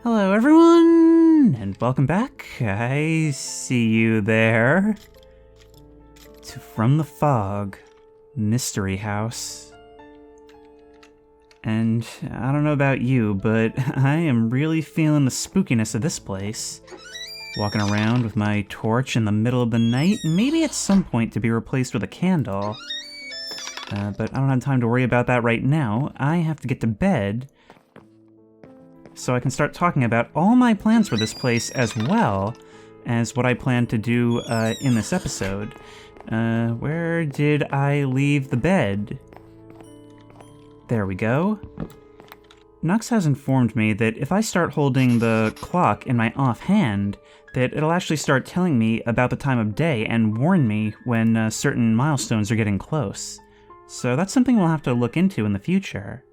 Hello everyone, and welcome back. I see you there. To From the Fog, Mystery House. And I don't know about you, but I am really feeling the spookiness of this place. Walking around with my torch in the middle of the night, maybe at some point to be replaced with a candle. But I don't have time to worry about that right now. I have to get to bed, so I can start talking about all my plans for this place as well as what I plan to do in this episode. Where did I leave the bed? There we go. Nux has informed me that if I start holding the clock in my offhand, that it'll actually start telling me about the time of day and warn me when certain milestones are getting close. So that's something we'll have to look into in the future.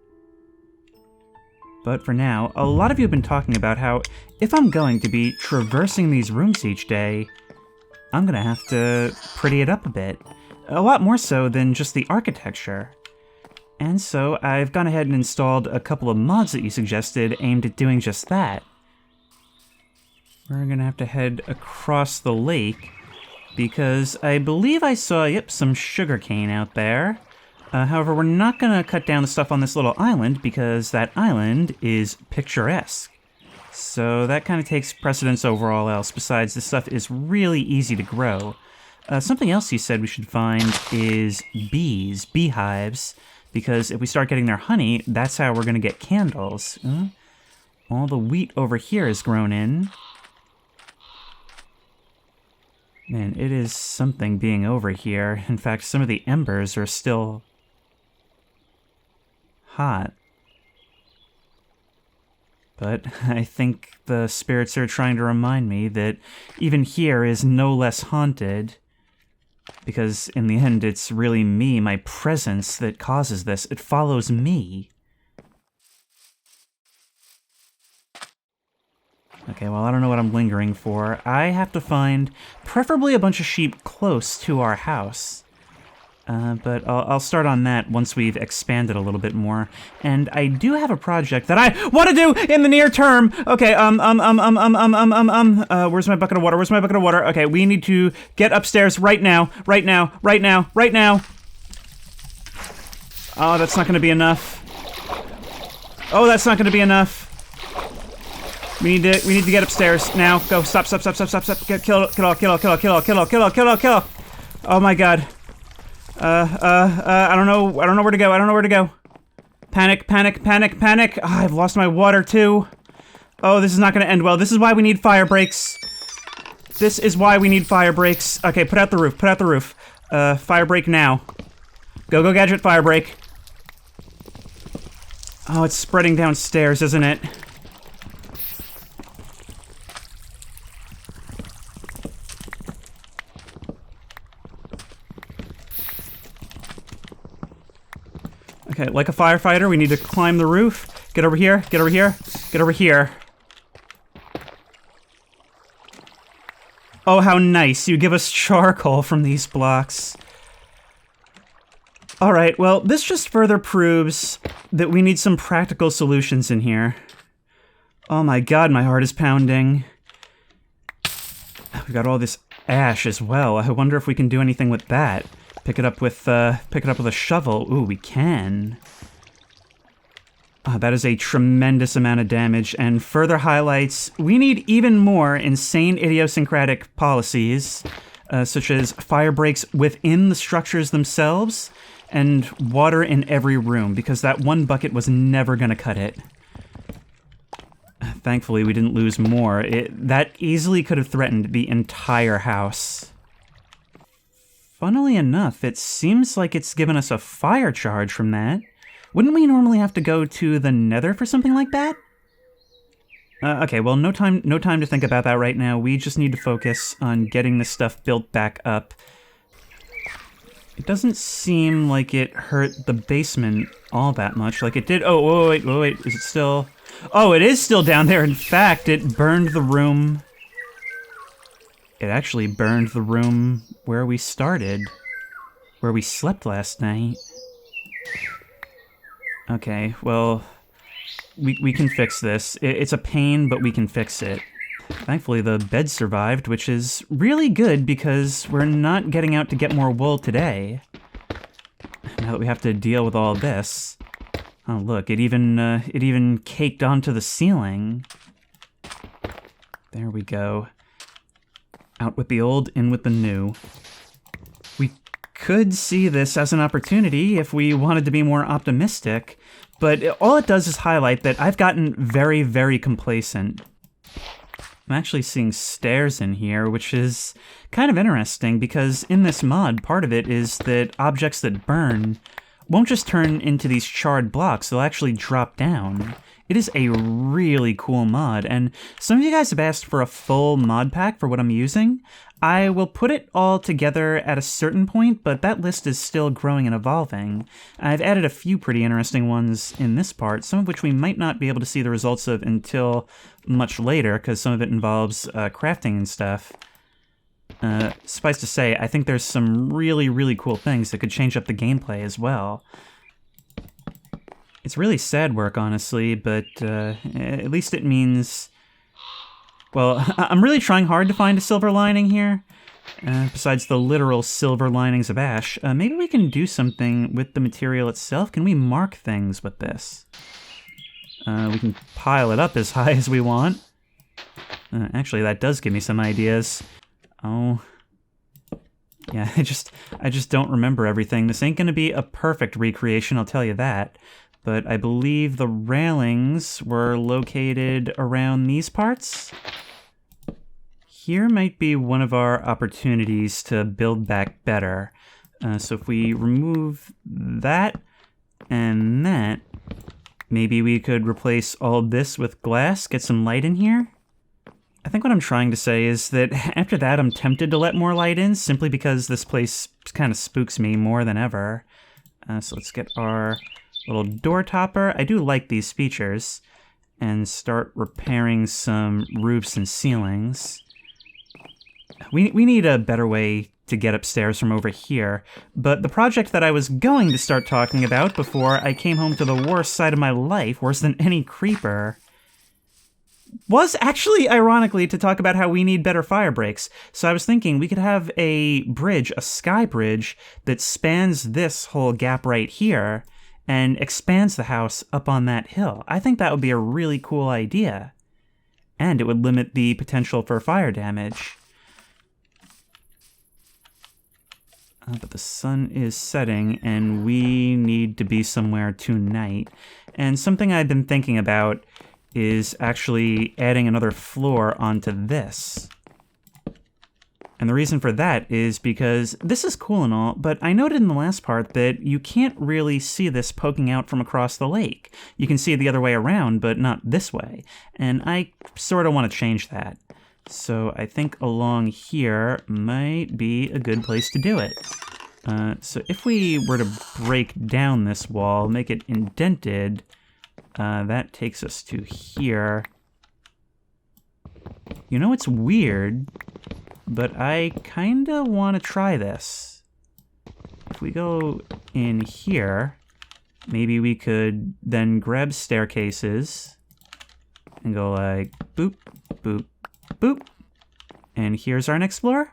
But for now, a lot of you have been talking about how if I'm going to be traversing these rooms each day, I'm gonna have to pretty it up a bit. A lot more so than just the architecture. And so I've gone ahead and installed a couple of mods that you suggested aimed at doing just that. We're gonna have to head across the lake because I believe I saw, some sugarcane out there. However, we're not going to cut down the stuff on this little island because that island is picturesque. So that kind of takes precedence over all else. Besides, this stuff is really easy to grow. Something else you said we should find is beehives, because if we start getting their honey, that's how we're going to get candles. All the wheat over here is grown in. Man, it is something being over here. In fact, some of the embers are still hot. But I think the spirits are trying to remind me that even here is no less haunted. Because in the end, it's really me, my presence, that causes this. It follows me. Okay, well, I don't know what I'm lingering for. I have to find preferably a bunch of sheep close to our house. But I'll start on that once we've expanded a little bit more. And I do have a project that I want to do in the near term. Okay, where's my bucket of water? Where's my bucket of water? Okay, we need to get upstairs right now. Right now. Oh, that's not going to be enough. Oh, that's not going to be enough. We need to get upstairs now. Go, stop. Kill. Oh my god. I don't know where to go. Panic. Oh, I've lost my water too. Oh, this is not gonna end well. This is why we need fire breaks. Okay, put out the roof. Fire break now. Go, gadget, fire break. Oh, it's spreading downstairs, isn't it? Okay, like a firefighter, we need to climb the roof. Get over here. Oh, how nice. You give us charcoal from these blocks. Alright, well, this just further proves that we need some practical solutions in here. Oh my god, my heart is pounding. We've got all this ash as well. I wonder if we can do anything with that. Pick it up with a shovel. Ooh, we can. That is a tremendous amount of damage, and further highlights, we need even more insane idiosyncratic policies, such as fire breaks within the structures themselves, and water in every room, because that one bucket was never gonna cut it. Thankfully, we didn't lose more. That easily could have threatened the entire house. Funnily enough, it seems like it's given us a fire charge from that. Wouldn't we normally have to go to the Nether for something like that? Okay, well, no time to think about that right now. We just need to focus on getting this stuff built back up. It doesn't seem like it hurt the basement all that much, like it did. Oh, wait, is it still? Oh, it is still down there. In fact, it burned the room. It actually burned the room where we started, where we slept last night. Okay, well, We can fix this. It's a pain, but we can fix it. Thankfully, the bed survived, which is really good because we're not getting out to get more wool today. Now that we have to deal with all this. Oh, look, it even caked onto the ceiling. There we go. Out with the old, in with the new. We could see this as an opportunity if we wanted to be more optimistic, but all it does is highlight that I've gotten very, very complacent. I'm actually seeing stairs in here, which is kind of interesting because in this mod, part of it is that objects that burn won't just turn into these charred blocks, they'll actually drop down. It is a really cool mod, and some of you guys have asked for a full mod pack for what I'm using. I will put it all together at a certain point, but that list is still growing and evolving. I've added a few pretty interesting ones in this part, some of which we might not be able to see the results of until much later, because some of it involves crafting and stuff. Suffice to say, I think there's some really, really cool things that could change up the gameplay as well. It's really sad work, honestly, but at least it means... Well, I'm really trying hard to find a silver lining here. Besides the literal silver linings of ash, maybe we can do something with the material itself. Can we mark things with this? We can pile it up as high as we want. Actually, that does give me some ideas. Oh... Yeah, I just don't remember everything. This ain't gonna be a perfect recreation, I'll tell you that. But I believe the railings were located around these parts. Here might be one of our opportunities to build back better. So if we remove that and that, maybe we could replace all this with glass, get some light in here. I think what I'm trying to say is that after that I'm tempted to let more light in, simply because this place kind of spooks me more than ever. So let's get our little door topper. I do like these features. And start repairing some roofs and ceilings. We need a better way to get upstairs from over here, but the project that I was going to start talking about before I came home to the worst side of my life, worse than any creeper, was actually, ironically, to talk about how we need better fire breaks. So I was thinking we could have a bridge, a sky bridge, that spans this whole gap right here and expands the house up on that hill. I think that would be a really cool idea. And it would limit the potential for fire damage. But the sun is setting, and we need to be somewhere tonight. And something I've been thinking about is actually adding another floor onto this. And the reason for that is because this is cool and all, but I noted in the last part that you can't really see this poking out from across the lake. You can see it the other way around, but not this way. And I sort of want to change that. So I think along here might be a good place to do it. So if we were to break down this wall, make it indented, that takes us to here. You know, it's weird, but I kinda want to try this. If we go in here, maybe we could then grab staircases and go like boop, boop, boop. And here's our next floor.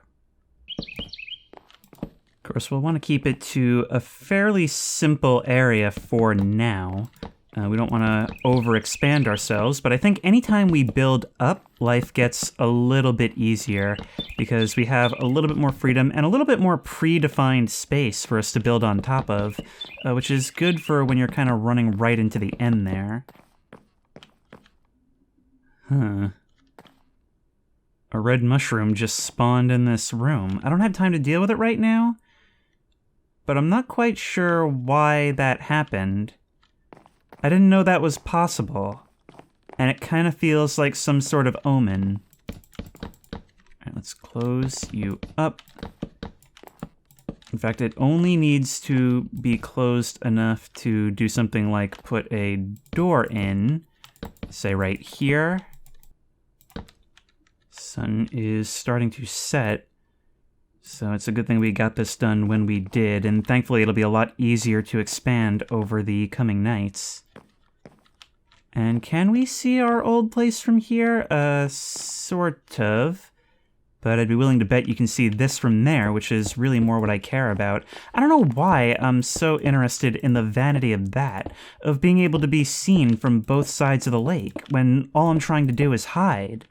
Of course, we'll want to keep it to a fairly simple area for now. We don't want to overexpand ourselves, but I think anytime we build up, life gets a little bit easier because we have a little bit more freedom and a little bit more predefined space for us to build on top of, which is good for when you're kind of running right into the end there. Huh. A red mushroom just spawned in this room. I don't have time to deal with it right now, but I'm not quite sure why that happened. I didn't know that was possible, and it kind of feels like some sort of omen. Alright, let's close you up. In fact, it only needs to be closed enough to do something like put a door in, say right here. Sun is starting to set, so it's a good thing we got this done when we did, and thankfully it'll be a lot easier to expand over the coming nights. And can we see our old place from here? Sort of. But I'd be willing to bet you can see this from there, which is really more what I care about. I don't know why I'm so interested in the vanity of that, of being able to be seen from both sides of the lake, when all I'm trying to do is hide.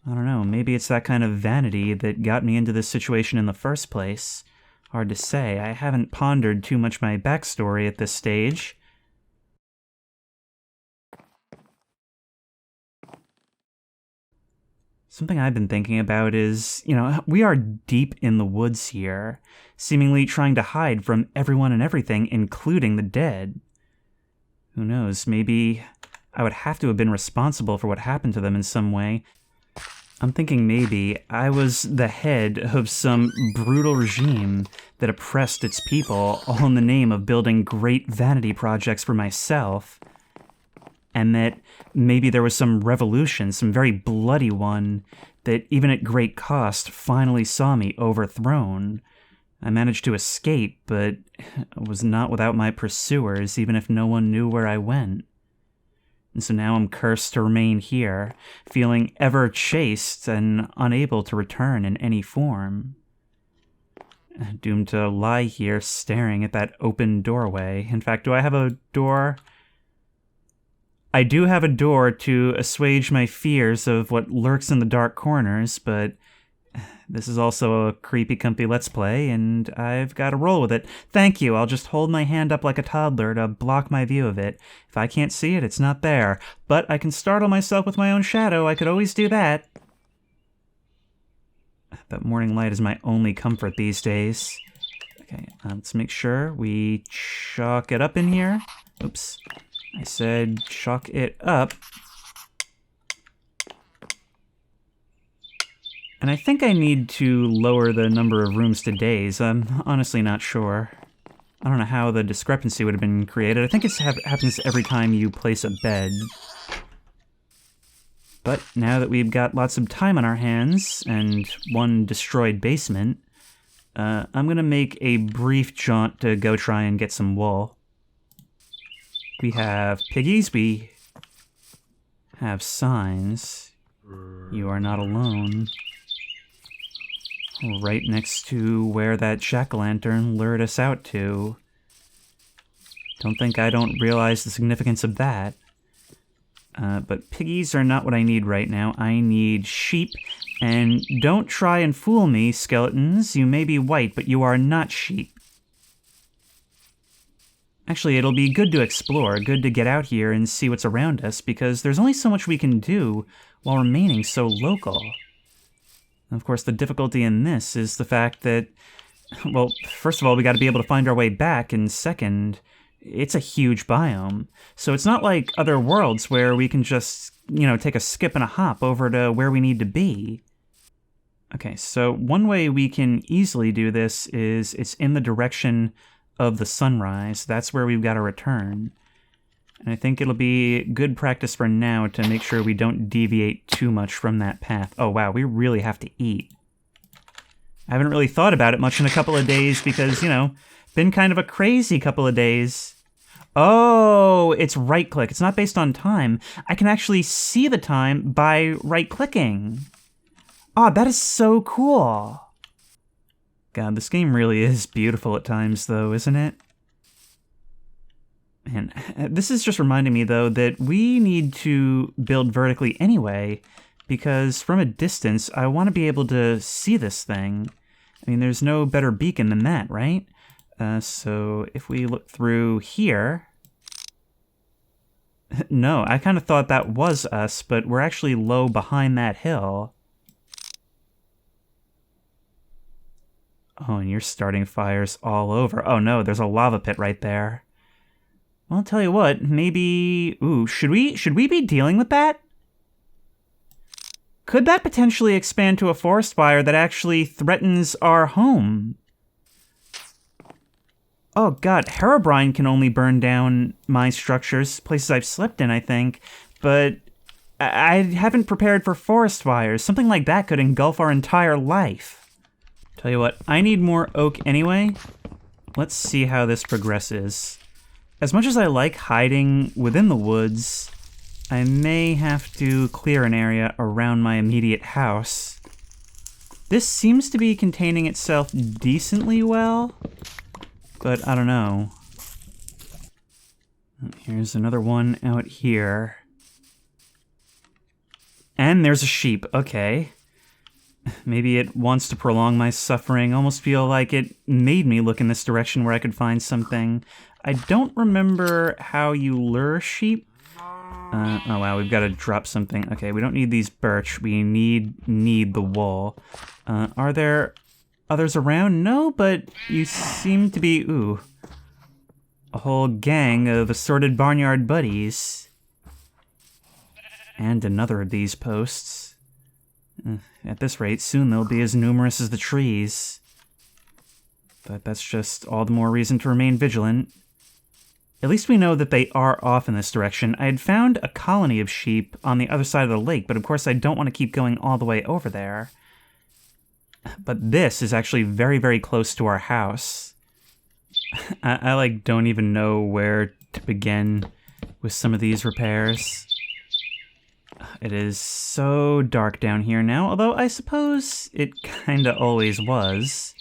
I don't know, maybe it's that kind of vanity that got me into this situation in the first place. Hard to say, I haven't pondered too much my backstory at this stage. Something I've been thinking about is, we are deep in the woods here, seemingly trying to hide from everyone and everything, including the dead. Who knows, maybe I would have to have been responsible for what happened to them in some way. I'm thinking maybe I was the head of some brutal regime that oppressed its people, all in the name of building great vanity projects for myself. And that maybe there was some revolution, some very bloody one, that even at great cost finally saw me overthrown. I managed to escape, but was not without my pursuers, even if no one knew where I went. And so now I'm cursed to remain here, feeling ever chased and unable to return in any form. Doomed to lie here staring at that open doorway. In fact, do I have a door? I do have a door to assuage my fears of what lurks in the dark corners, but this is also a creepy comfy Let's Play, and I've got to roll with it. Thank you, I'll just hold my hand up like a toddler to block my view of it. If I can't see it, it's not there. But I can startle myself with my own shadow, I could always do that. That morning light is my only comfort these days. Okay, let's make sure we chalk it up in here. Oops. I said chalk it up. And I think I need to lower the number of rooms to days. I'm honestly not sure. I don't know how the discrepancy would have been created. I think it happens every time you place a bed. But now that we've got lots of time on our hands, and one destroyed basement, I'm gonna make a brief jaunt to go try and get some wool. We have piggies, we have signs. You are not alone. Right next to where that jack-o'-lantern lured us out to. Don't think I don't realize the significance of that. But piggies are not what I need right now. I need sheep, and don't try and fool me, skeletons. You may be white, but you are not sheep. Actually, it'll be good to explore, good to get out here and see what's around us, because there's only so much we can do while remaining so local. And of course, the difficulty in this is the fact that, well, first of all, we gotta be able to find our way back, and second, it's a huge biome. So it's not like other worlds where we can just, take a skip and a hop over to where we need to be. Okay, so one way we can easily do this is it's in the direction of the sunrise. That's where we've got to return. And I think it'll be good practice for now to make sure we don't deviate too much from that path. Oh wow, we really have to eat. I haven't really thought about it much in a couple of days because, been kind of a crazy couple of days. Oh, it's right-click. It's not based on time. I can actually see the time by right-clicking. Oh, that is so cool. God, this game really is beautiful at times, though, isn't it? And this is just reminding me, though, that we need to build vertically anyway, because from a distance, I want to be able to see this thing. I mean, there's no better beacon than that, right? So if we look through here... No, I kind of thought that was us, but we're actually low behind that hill. Oh, and you're starting fires all over. Oh no, there's a lava pit right there. Well, I'll tell you what, maybe... Ooh, should we be dealing with that? Could that potentially expand to a forest fire that actually threatens our home? Oh god, Herobrine can only burn down my structures, places I've slept in, I think, but I haven't prepared for forest fires. Something like that could engulf our entire life. Tell you what, I need more oak anyway. Let's see how this progresses. As much as I like hiding within the woods, I may have to clear an area around my immediate house. This seems to be containing itself decently well, but I don't know. Here's another one out here. And there's a sheep, okay. Maybe it wants to prolong my suffering. Almost feel like it made me look in this direction where I could find something. I don't remember how you lure sheep. Oh wow, we've got to drop something. Okay, we don't need these birch. We need the wool. Are there others around? No, but you seem to be, ooh, a whole gang of assorted barnyard buddies. And another of these posts. At this rate, soon they'll be as numerous as the trees. But that's just all the more reason to remain vigilant. At least we know that they are off in this direction. I had found a colony of sheep on the other side of the lake, but of course I don't want to keep going all the way over there. But this is actually very, very close to our house. I like, don't even know where to begin with some of these repairs. It is so dark down here now, although I suppose it kinda always was.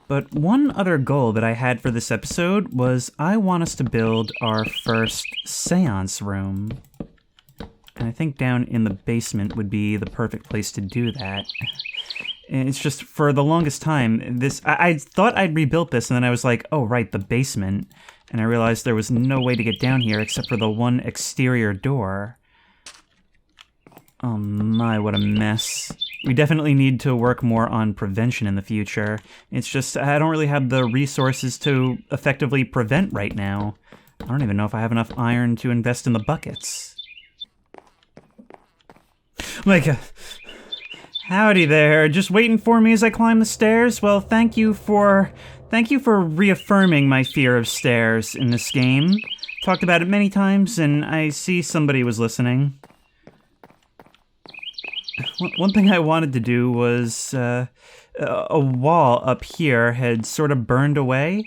But one other goal that I had for this episode was I want us to build our first seance room. And I think down in the basement would be the perfect place to do that. And it's just, for the longest time, I thought I'd rebuilt this, and then I was like, oh right, the basement. And I realized there was no way to get down here except for the one exterior door. Oh my, what a mess. We definitely need to work more on prevention in the future. It's just, I don't really have the resources to effectively prevent right now. I don't even know if I have enough iron to invest in the buckets. Like, howdy there, just waiting for me as I climb the stairs? Well, thank you for reaffirming my fear of stairs in this game. Talked about it many times, and I see somebody was listening. One thing I wanted to do was, a wall up here had sort of burned away,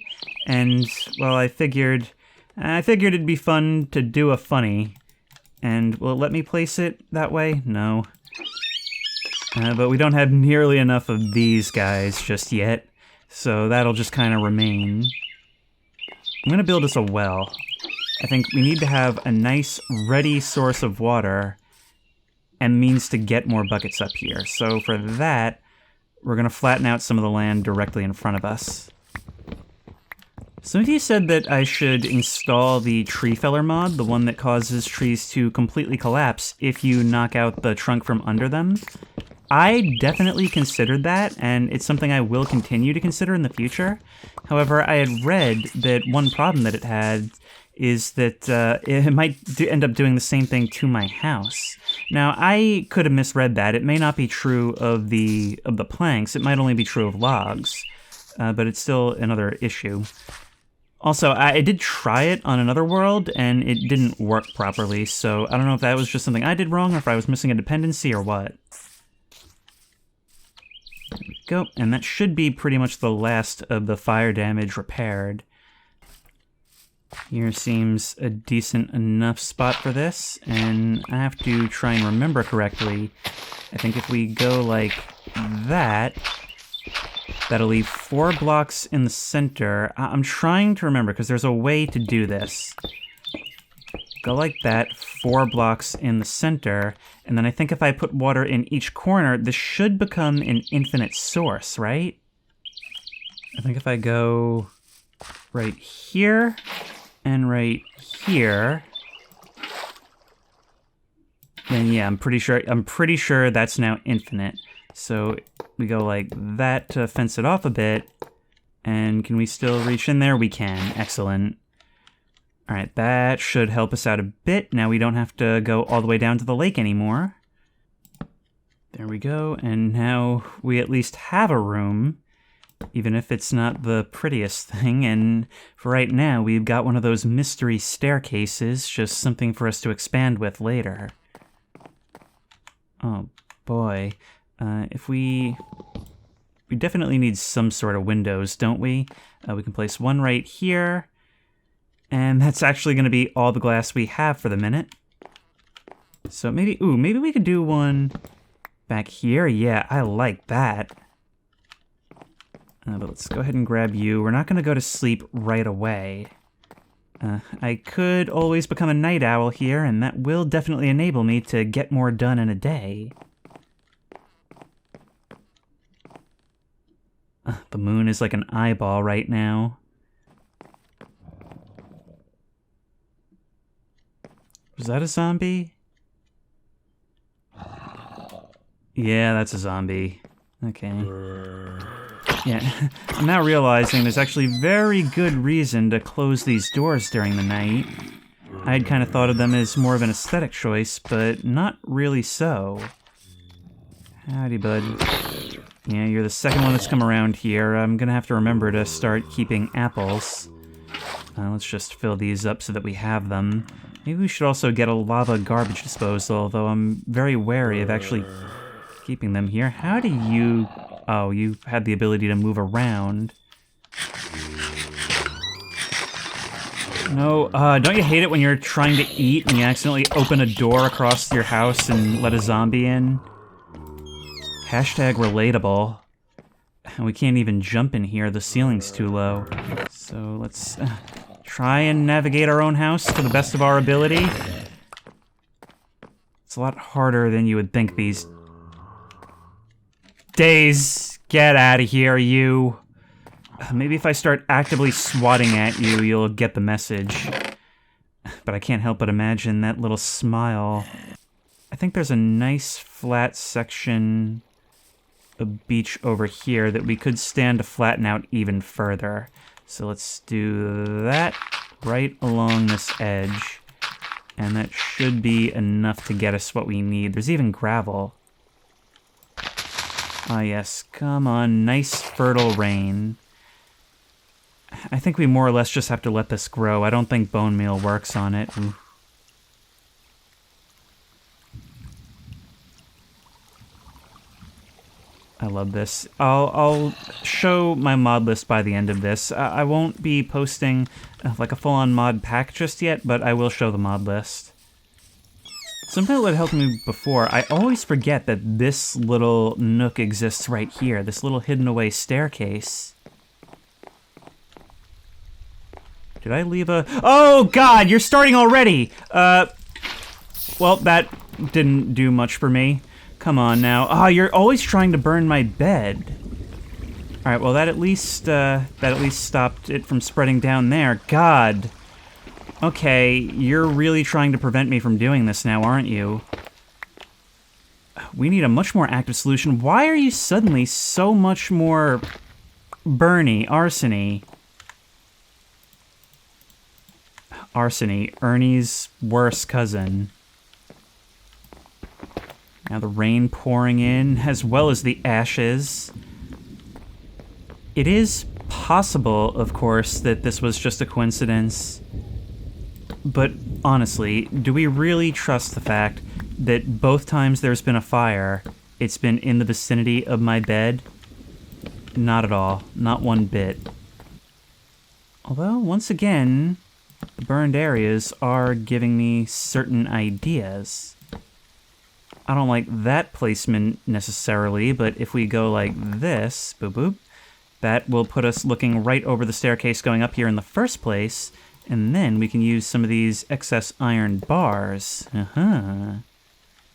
and, well, I figured it'd be fun to do a funny. And will it let me place it that way? No. But we don't have nearly enough of these guys just yet, so that'll just kind of remain. I'm gonna build us a well. I think we need to have a nice, ready source of water and means to get more buckets up here. So for that, we're gonna flatten out some of the land directly in front of us. Some of you said that I should install the tree feller mod, the one that causes trees to completely collapse if you knock out the trunk from under them. I definitely considered that, and it's something I will continue to consider in the future. However, I had read that one problem that it had is that it might end up doing the same thing to my house. Now, I could have misread that. It may not be true of the planks. It might only be true of logs, but it's still another issue. Also, I did try it on another world, and it didn't work properly, so I don't know if that was just something I did wrong, or if I was missing a dependency, or what. There we go, and that should be pretty much the last of the fire damage repaired. Here seems a decent enough spot for this, and I have to try and remember correctly. I think if we go like that, that'll leave 4 blocks in the center. I'm trying to remember, because there's a way to do this. Go like that, 4 blocks in the center, and then I think if I put water in each corner, this should become an infinite source, right? I think if I go right here and right here, then yeah, I'm pretty sure that's now infinite. So we go like that to fence it off a bit, and can we still reach in there? We can, excellent. All right, that should help us out a bit. Now we don't have to go all the way down to the lake anymore. There we go, and now we at least have a room, even if it's not the prettiest thing, and for right now, we've got one of those mystery staircases, just something for us to expand with later. Oh, boy. If we We definitely need some sort of windows, don't we? We can place one right here. And that's actually going to be all the glass we have for the minute. So maybe, ooh, maybe we could do one back here. Yeah, I like that. But let's go ahead and grab you. We're not going to go to sleep right away. I could always become a night owl here, and that will definitely enable me to get more done in a day. The moon is like an eyeball right now. Was that a zombie? Yeah, that's a zombie. Okay. Yeah, I'm now realizing there's actually very good reason to close these doors during the night. I'd kind of thought of them as more of an aesthetic choice, but not really so. Howdy, bud. Yeah, you're the second one that's come around here. I'm gonna have to remember to start keeping apples. Let's just fill these up so that we have them. Maybe we should also get a lava garbage disposal, although I'm very wary of actually keeping them here. How do you... Oh, you had the ability to move around. No, don't you hate it when you're trying to eat and you accidentally open a door across your house and let a zombie in? Hashtag relatable. We can't even jump in here, the ceiling's too low. So let's try and navigate our own house to the best of our ability. It's a lot harder than you would think these days. Get out of here, you. Maybe if I start actively swatting at you, you'll get the message. But I can't help but imagine that little smile. I think there's a nice flat section of beach over here that we could stand to flatten out even further. So let's do that right along this edge. And that should be enough to get us what we need. There's even gravel. Ah, yes. Come on. Nice fertile rain. I think we more or less just have to let this grow. I don't think bone meal works on it. Ooh. I love this. I'll show my mod list by the end of this. I won't be posting like a full-on mod pack just yet, but I will show the mod list. Something that helped me before, I always forget that this little nook exists right here, this little hidden away staircase. Did I leave a... Oh, God, you're starting already! Well, that didn't do much for me. Come on now. Oh, you're always trying to burn my bed. Alright, well, that at least stopped it from spreading down there. God. Okay, you're really trying to prevent me from doing this now, aren't you? We need a much more active solution. Why are you suddenly so much more Bernie, arsony? Arsony, Ernie's worst cousin. Now the rain pouring in, as well as the ashes. It is possible, of course, that this was just a coincidence. But honestly, do we really trust the fact that both times there's been a fire, it's been in the vicinity of my bed? Not at all. Not one bit. Although, once again, the burned areas are giving me certain ideas. I don't like that placement necessarily, but if we go like this, boop boop, that will put us looking right over the staircase going up here in the first place, and then we can use some of these excess iron bars.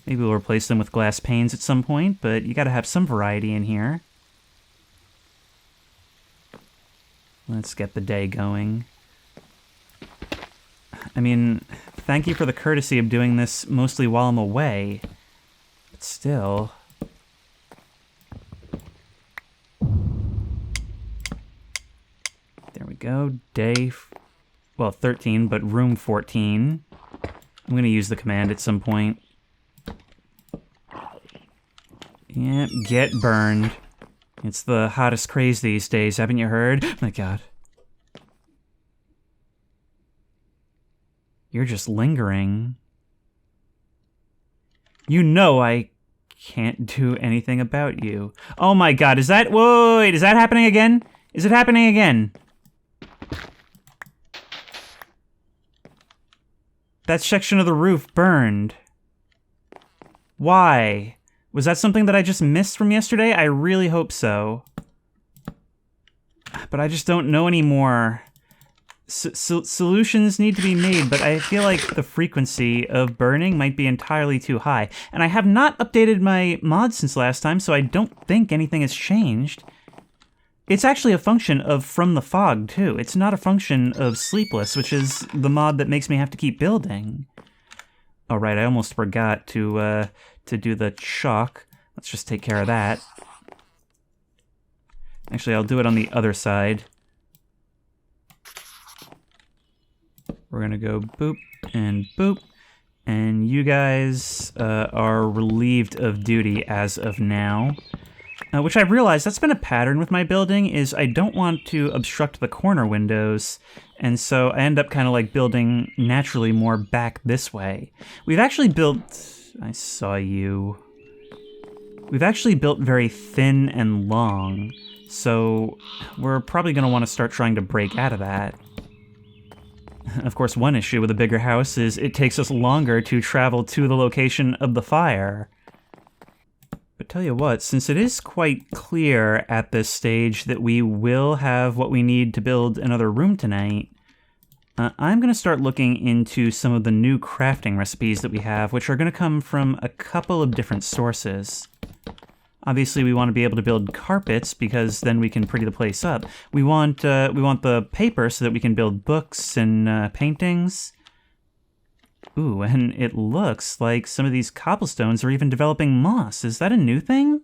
Maybe we'll replace them with glass panes at some point, but you gotta have some variety in here. Let's get the day going. I mean, thank you for the courtesy of doing this mostly while I'm away. But still... There we go. Day... Well, 13, but room 14. I'm gonna use the command at some point. Yep, get burned. It's the hottest craze these days, haven't you heard? Oh my god. You're just lingering. You know I can't do anything about you. Oh my god, is that... Whoa, wait, is that happening again? Is it happening again? That section of the roof burned. Why? Was that something that I just missed from yesterday? I really hope so. But I just don't know anymore. Solutions need to be made, but I feel like the frequency of burning might be entirely too high. And I have not updated my mod since last time, so I don't think anything has changed. It's actually a function of From the Fog, too. It's not a function of Sleepless, which is the mod that makes me have to keep building. Oh, right, I almost forgot to do the chalk. Let's just take care of that. Actually, I'll do it on the other side. We're gonna go boop and boop. And you guys are relieved of duty as of now. Which I've realized that's been a pattern with my building, is I don't want to obstruct the corner windows, and so I end up kind of like building naturally more back this way. We've actually built... I saw you. We've actually built very thin and long, so we're probably going to want to start trying to break out of that. Of course, one issue with a bigger house is it takes us longer to travel to the location of the fire. But tell you what, since it is quite clear at this stage that we will have what we need to build another room tonight, I'm going to start looking into some of the new crafting recipes that we have, which are going to come from a couple of different sources. Obviously, we want to be able to build carpets, because then we can pretty the place up. We want the paper so that we can build books and paintings. Ooh, and it looks like some of these cobblestones are even developing moss. Is that a new thing?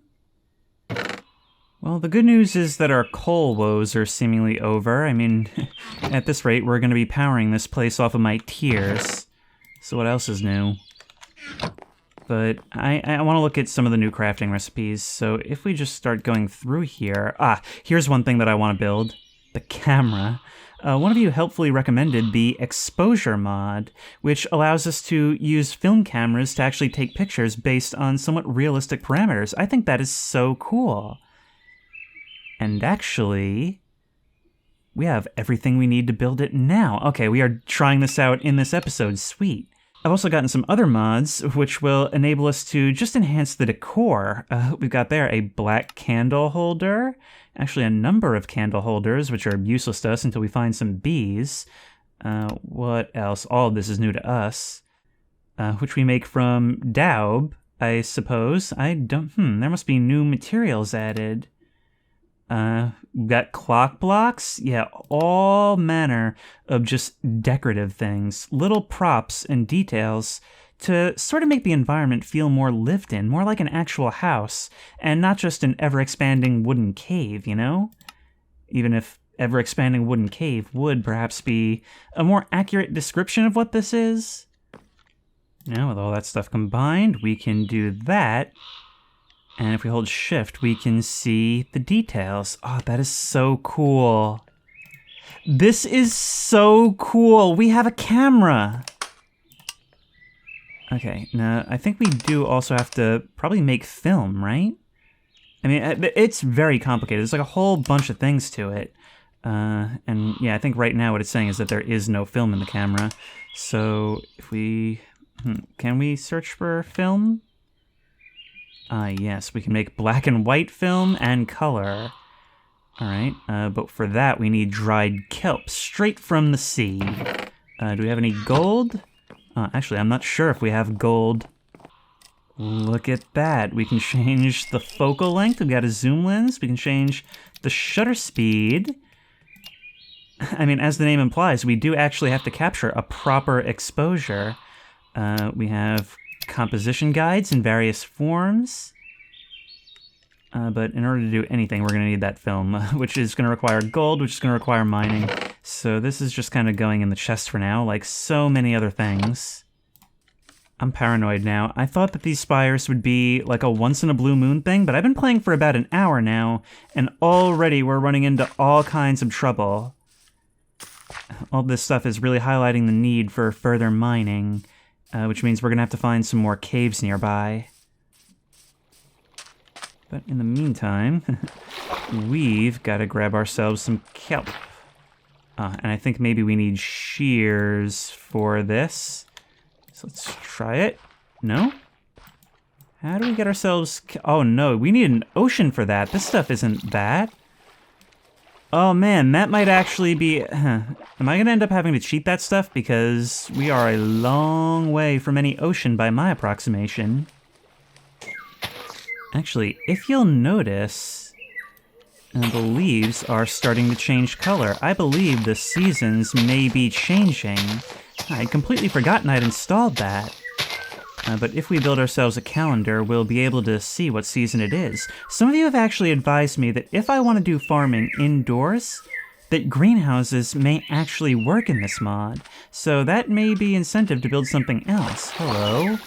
Well, the good news is that our coal woes are seemingly over. I mean, at this rate, we're going to be powering this place off of my tiers. So what else is new? But I want to look at some of the new crafting recipes. So if we just start going through here... Ah, here's one thing that I want to build. The camera. One of you helpfully recommended the exposure mod, which allows us to use film cameras to actually take pictures based on somewhat realistic parameters. I think that is so cool. And actually, we have everything we need to build it now. Okay, we are trying this out in this episode. Sweet. I've also gotten some other mods, which will enable us to just enhance the decor. We've got there a black candle holder, actually a number of candle holders, which are useless to us until we find some bees. What else? All of this is new to us, which we make from daub, I suppose. I don't, there must be new materials added. We've got clock blocks. Yeah, all manner of just decorative things, little props and details to sort of make the environment feel more lived in, more like an actual house, and not just an ever-expanding wooden cave, you know? Even if ever-expanding wooden cave would perhaps be a more accurate description of what this is. Now, with all that stuff combined, we can do that. And if we hold shift, we can see the details. Oh, that is so cool. This is so cool. We have a camera. Okay, now I think we do also have to probably make film, right? I mean, it's very complicated. There's like a whole bunch of things to it. And yeah, I think right now what it's saying is that there is no film in the camera. So if we... can we search for film? Yes, we can make black and white film and color. Alright, but for that we need dried kelp straight from the sea. Do we have any gold? Actually, I'm not sure if we have gold. Look at that. We can change the focal length. We've got a zoom lens. We can change the shutter speed. I mean, as the name implies, we do actually have to capture a proper exposure. We have composition guides in various forms. But in order to do anything, we're going to need that film, which is going to require gold, which is going to require mining. So this is just kind of going in the chest for now, like so many other things. I'm paranoid now. I thought that these spires would be like a once-in-a-blue-moon thing, but I've been playing for about an hour now, and already we're running into all kinds of trouble. All this stuff is really highlighting the need for further mining, which means we're going to have to find some more caves nearby. But in the meantime, we've got to grab ourselves some kelp. And I think maybe we need shears for this. So let's try it. No? How do we get ourselves... Oh no, we need an ocean for that. This stuff isn't that. Oh man, that might actually be... Am I going to end up having to cheat that stuff? Because we are a long way from any ocean by my approximation. Actually, if you'll notice, the leaves are starting to change color. I believe the seasons may be changing. I'd completely forgotten I'd installed that. But if we build ourselves a calendar, we'll be able to see what season it is. Some of you have actually advised me that if I want to do farming indoors, that greenhouses may actually work in this mod. So that may be incentive to build something else. Hello?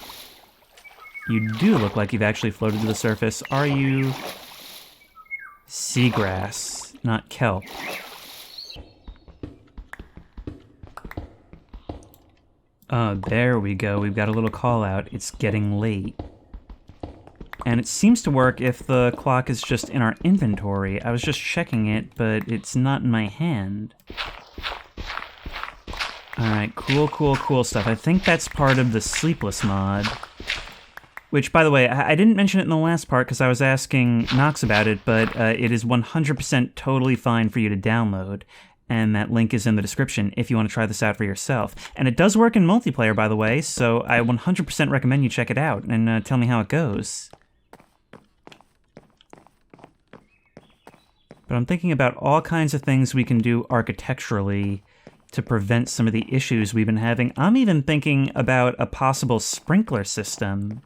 You do look like you've actually floated to the surface. Are you... Seagrass, not kelp. There we go. We've got a little call out. It's getting late. And it seems to work if the clock is just in our inventory. I was just checking it, but it's not in my hand. Alright, cool stuff. I think that's part of the Sleepless mod. Which, by the way, I didn't mention it in the last part because I was asking Nox about it, but it is 100% totally fine for you to download. And that link is in the description if you want to try this out for yourself. And it does work in multiplayer, by the way, so I 100% recommend you check it out and tell me how it goes. But I'm thinking about all kinds of things we can do architecturally to prevent some of the issues we've been having. I'm even thinking about a possible sprinkler system.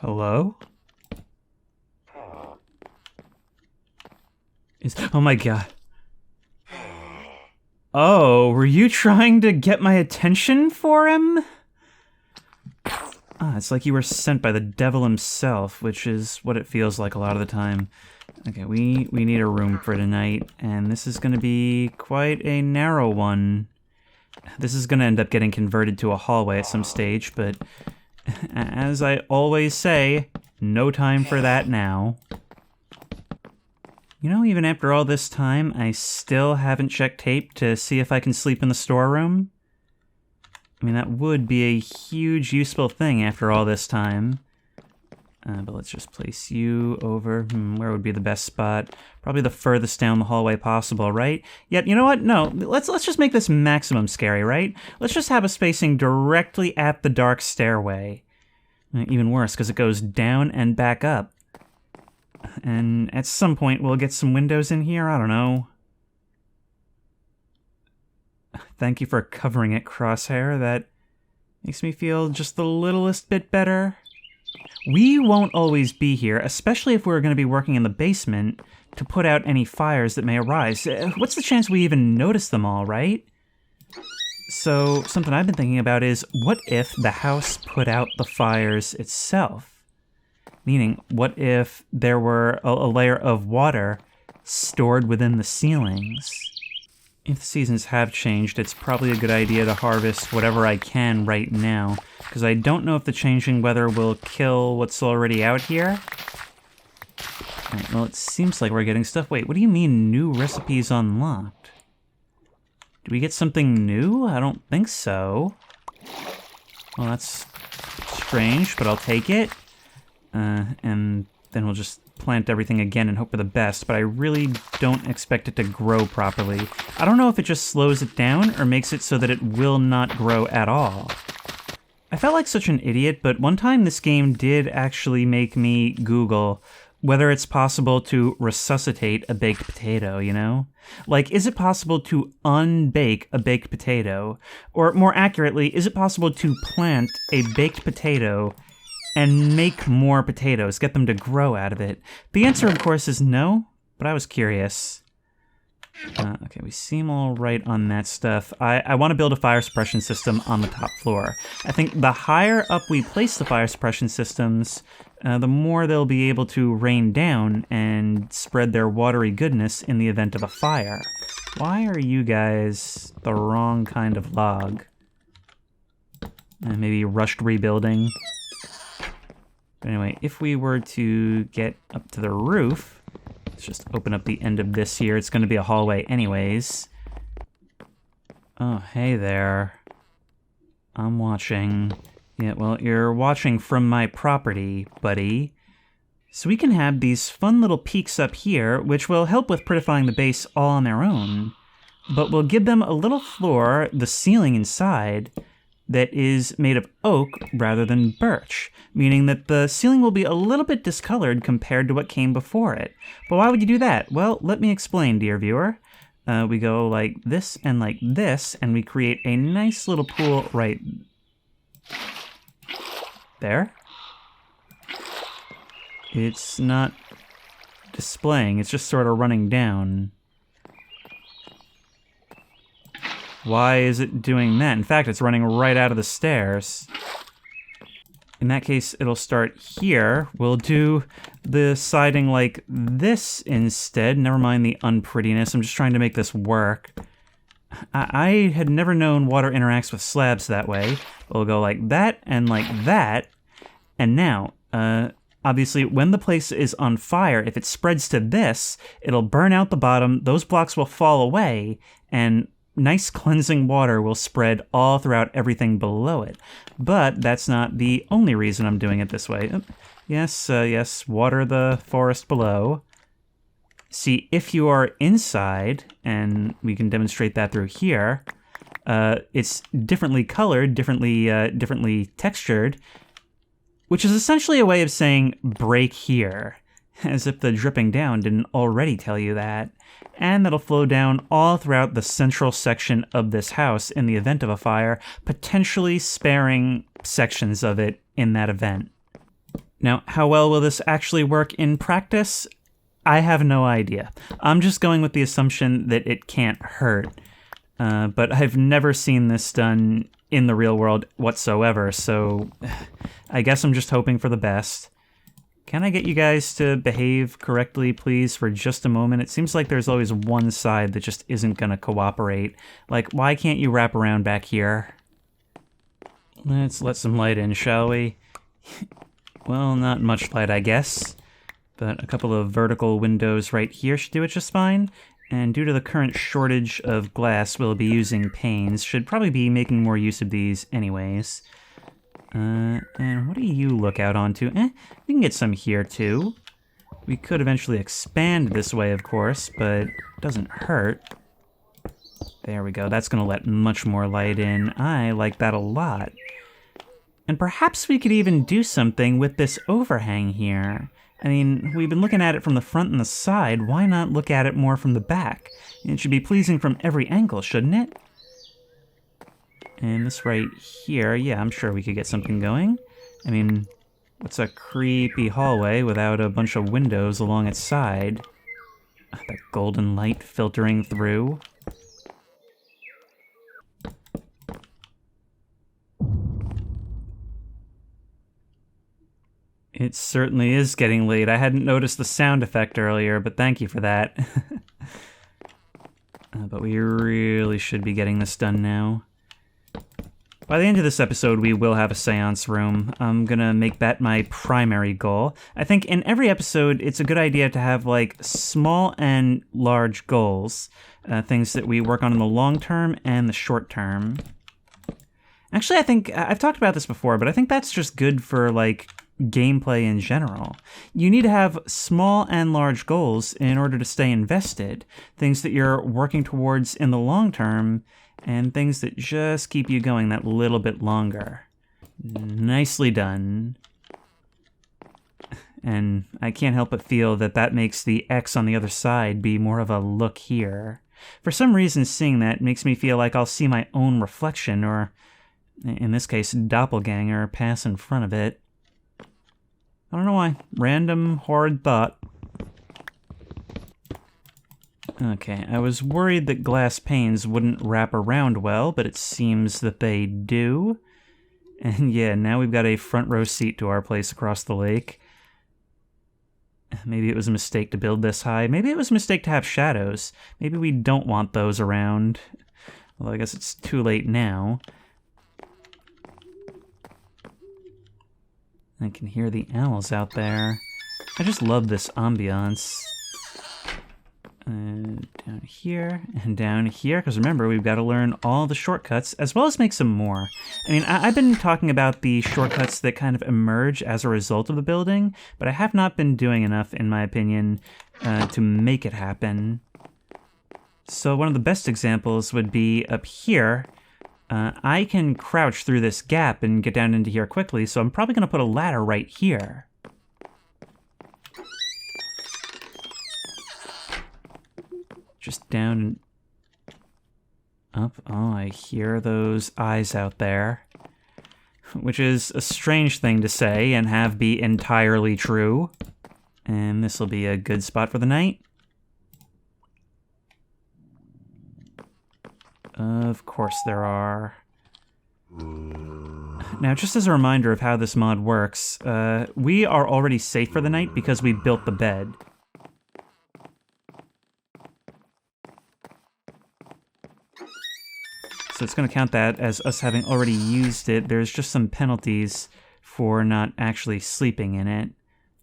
Hello? Oh my god. Oh, were you trying to get my attention for him? It's like you were sent by the devil himself, which is what it feels like a lot of the time. Okay, we need a room for tonight, and this is going to be quite a narrow one. This is going to end up getting converted to a hallway at some stage, but as I always say, no time for that now. You know, even after all this time, I still haven't checked tape to see if I can sleep in the storeroom. I mean, that would be a huge useful thing after all this time. But let's just place you over... where would be the best spot? Probably the furthest down the hallway possible, right? Yep, you know what? No, let's just make this maximum scary, right? Let's just have us facing directly at the dark stairway. Even worse, because it goes down and back up. And at some point, we'll get some windows in here, I don't know. Thank you for covering it, Crosshair. That makes me feel just the littlest bit better. We won't always be here, especially if we're going to be working in the basement to put out any fires that may arise. What's the chance we even notice them all, right? So, something I've been thinking about is, what if the house put out the fires itself? Meaning, what if there were a layer of water stored within the ceilings? If the seasons have changed, it's probably a good idea to harvest whatever I can right now, because I don't know if the changing weather will kill what's already out here. Alright, well, it seems like we're getting stuff. Wait, what do you mean new recipes unlocked? Do we get something new? I don't think so. Well, that's strange, but I'll take it. And then we'll just plant everything again and hope for the best, but I really don't expect it to grow properly. I don't know if it just slows it down or makes it so that it will not grow at all. I felt like such an idiot, but one time this game did actually make me Google whether it's possible to resuscitate a baked potato, you know? Like, is it possible to unbake a baked potato? Or more accurately, is it possible to plant a baked potato and make more potatoes, get them to grow out of it? The answer, of course, is no, but I was curious. Okay, we seem all right on that stuff. I want to build a fire suppression system on the top floor. I think the higher up we place the fire suppression systems, the more they'll be able to rain down and spread their watery goodness in the event of a fire. Why are you guys the wrong kind of log? Maybe rushed rebuilding. But anyway, if we were to get up to the roof, let's just open up the end of this here. It's going to be a hallway anyways. Oh, hey there. I'm watching. Yeah, well, you're watching from my property, buddy. So we can have these fun little peaks up here, which will help with prettifying the base all on their own. But we'll give them a little floor, the ceiling inside, that is made of oak rather than birch, meaning that the ceiling will be a little bit discolored compared to what came before it. But why would you do that? Well, let me explain, dear viewer. We go like this, and we create a nice little pool right there. It's not displaying, it's just sort of running down. Why is it doing that? In fact, it's running right out of the stairs. In that case, it'll start here. We'll do the siding like this instead. Never mind the unprettiness. I'm just trying to make this work. I had never known water interacts with slabs that way. We'll go like that and like that. And now, obviously, when the place is on fire, if it spreads to this, it'll burn out the bottom, those blocks will fall away, and nice cleansing water will spread all throughout everything below it. But that's not the only reason I'm doing it this way. Yes, water the forest below. See, if you are inside, and we can demonstrate that through here, it's differently colored, differently textured, which is essentially a way of saying break here, as if the dripping down didn't already tell you that. And that'll flow down all throughout the central section of this house in the event of a fire, potentially sparing sections of it in that event. Now, how well will this actually work in practice? I have no idea. I'm just going with the assumption that it can't hurt. But I've never seen this done in the real world whatsoever, so I guess I'm just hoping for the best. Can I get you guys to behave correctly, please, for just a moment? It seems like there's always one side that just isn't going to cooperate. Like, why can't you wrap around back here? Let's let some light in, shall we? Well, not much light, I guess. But a couple of vertical windows right here should do it just fine. And due to the current shortage of glass, we'll be using panes. Should probably be making more use of these anyways. And what do you look out onto? We can get some here too. We could eventually expand this way, of course, but it doesn't hurt. There we go. That's going to let much more light in. I like that a lot. And perhaps we could even do something with this overhang here. I mean, we've been looking at it from the front and the side. Why not look at it more from the back? It should be pleasing from every angle, shouldn't it? And this right here, yeah, I'm sure we could get something going. I mean, what's a creepy hallway without a bunch of windows along its side? That golden light filtering through. It certainly is getting late. I hadn't noticed the sound effect earlier, but thank you for that. But we really should be getting this done now. By the end of this episode, we will have a seance room. I'm gonna make that my primary goal. I think in every episode, it's a good idea to have, like, small and large goals. Things that we work on in the long term and the short term. Actually, I think, I've talked about this before, but I think that's just good for, like, gameplay in general. You need to have small and large goals in order to stay invested. Things that you're working towards in the long term, and things that just keep you going that little bit longer. Nicely done. And I can't help but feel that that makes the X on the other side be more of a look here. For some reason, seeing that makes me feel like I'll see my own reflection, or, in this case, doppelganger, pass in front of it. I don't know why. Random, horrid thought. Okay, I was worried that glass panes wouldn't wrap around well, but it seems that they do. And yeah, now we've got a front row seat to our place across the lake. Maybe it was a mistake to build this high. Maybe it was a mistake to have shadows. Maybe we don't want those around. Although I guess it's too late now. I can hear the owls out there. I just love this ambiance. Down here and down here, because remember, we've got to learn all the shortcuts, as well as make some more. I mean, I've been talking about the shortcuts that kind of emerge as a result of the building, but I have not been doing enough, in my opinion, to make it happen. So one of the best examples would be up here. I can crouch through this gap and get down into here quickly, so I'm probably going to put a ladder right here. Just down and up. Oh, I hear those eyes out there. Which is a strange thing to say and have be entirely true. And this will be a good spot for the night. Of course there are. Now, just as a reminder of how this mod works, we are already safe for the night because we built the bed. So it's going to count that as us having already used it. There's just some penalties for not actually sleeping in it.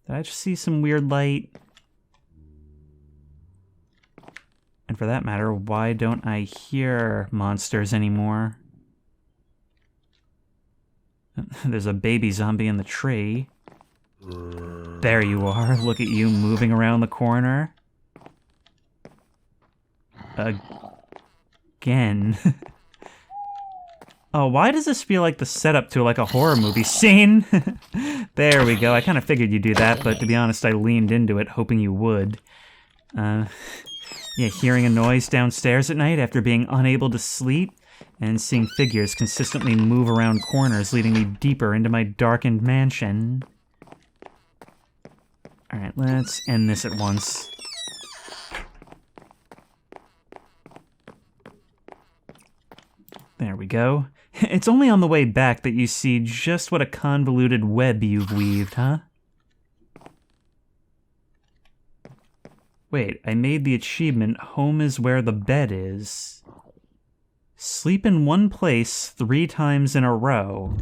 Did I just see some weird light? And for that matter, why don't I hear monsters anymore? There's a baby zombie in the tree. There you are. Look at you moving around the corner. Again. Oh, why does this feel like the setup to like a horror movie scene? There we go. I kind of figured you'd do that, but to be honest, I leaned into it hoping you would. Yeah, hearing a noise downstairs at night after being unable to sleep, and seeing figures consistently move around corners, leading me deeper into my darkened mansion. Alright, let's end this at once. There we go. It's only on the way back that you see just what a convoluted web you've weaved, huh? Wait, I made the achievement, home is where the bed is. Sleep in one place 3 times in a row.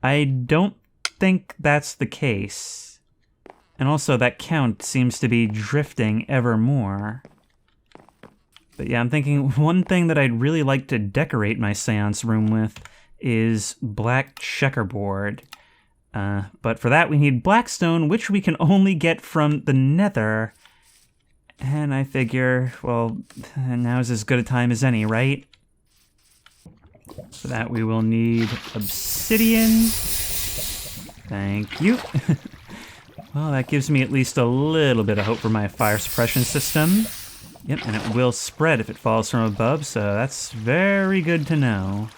I don't think that's the case. And also, that count seems to be drifting ever more. But yeah, I'm thinking one thing that I'd really like to decorate my seance room with is black checkerboard. But for that we need blackstone, which we can only get from the nether. And I figure, well, now's as good a time as any, right? For that we will need obsidian. Thank you. Well, that gives me at least a little bit of hope for my fire suppression system. Yep, and it will spread if it falls from above, so that's very good to know.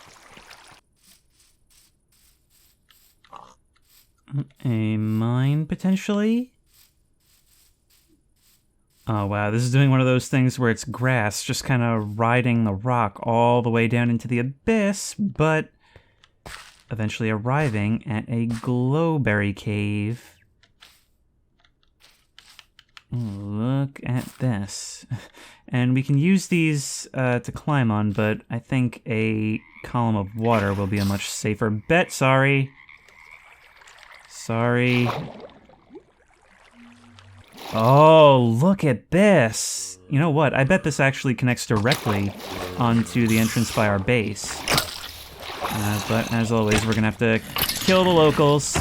A mine, potentially? Oh wow, this is doing one of those things where it's grass, just kind of riding the rock all the way down into the abyss, but eventually arriving at a glowberry cave. Look at this. And we can use these to climb on, but I think a column of water will be a much safer bet. Sorry. Sorry. Oh, look at this. You know what? I bet this actually connects directly onto the entrance by our base. But as always, we're going to have to kill the locals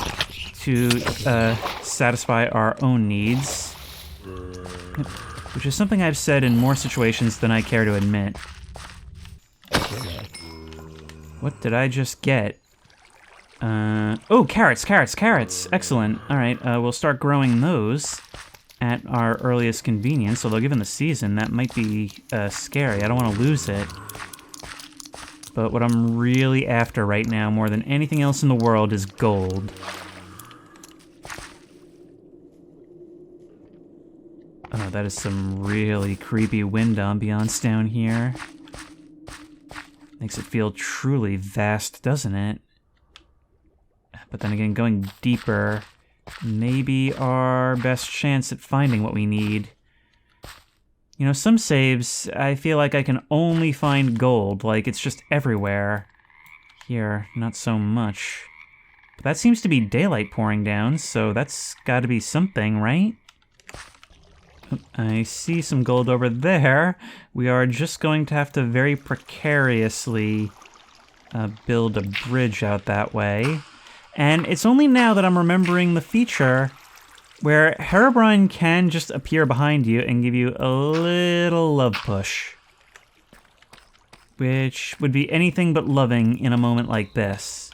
to satisfy our own needs. Which is something I've said in more situations than I care to admit. What did I just get? Oh, carrots, carrots, carrots! Excellent. Alright, we'll start growing those at our earliest convenience, although given the season, that might be scary. I don't want to lose it. But what I'm really after right now, more than anything else in the world, is gold. Oh, that is some really creepy wind ambiance down here. Makes it feel truly vast, doesn't it? But then again, going deeper may be our best chance at finding what we need. You know, some saves, I feel like I can only find gold, like it's just everywhere. Here, not so much. That seems to be daylight pouring down, so that's gotta be something, right? I see some gold over there. We are just going to have to very precariously build a bridge out that way. And it's only now that I'm remembering the feature where Herobrine can just appear behind you and give you a little love push. Which would be anything but loving in a moment like this.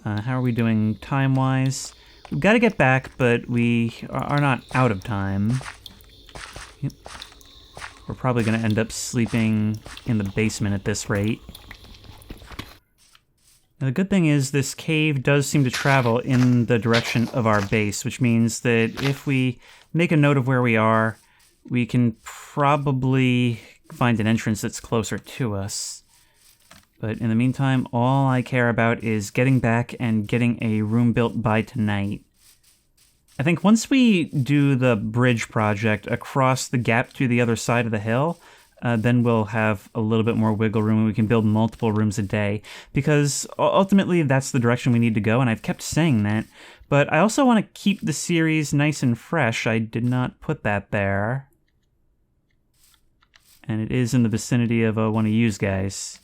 How are we doing time-wise? We've got to get back, but we are not out of time. Yep. We're probably going to end up sleeping in the basement at this rate. Now, the good thing is this cave does seem to travel in the direction of our base, which means that if we make a note of where we are, we can probably find an entrance that's closer to us. But in the meantime, all I care about is getting back and getting a room built by tonight. I think once we do the bridge project across the gap to the other side of the hill, then we'll have a little bit more wiggle room and we can build multiple rooms a day. Because ultimately, that's the direction we need to go, and I've kept saying that. But I also want to keep the series nice and fresh. I did not put that there. And it is in the vicinity of one of you guys.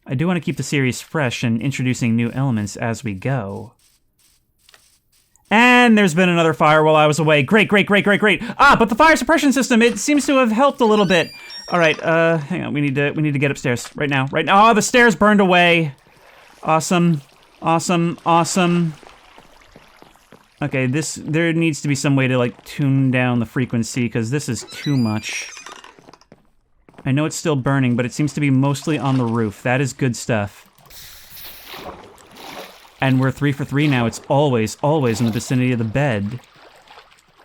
I do want to keep the series fresh and introducing new elements as we go. And there's been another fire while I was away. Great, great, great, great, great. Ah, but the fire suppression system, it seems to have helped a little bit. All right, hang on, we need to get upstairs right now. Right now. Oh, the stairs burned away. Awesome. Awesome, awesome. Okay, there needs to be some way to like tune down the frequency because this is too much. I know it's still burning, but it seems to be mostly on the roof. That is good stuff. And we're 3 for 3 now. It's always, always in the vicinity of the bed.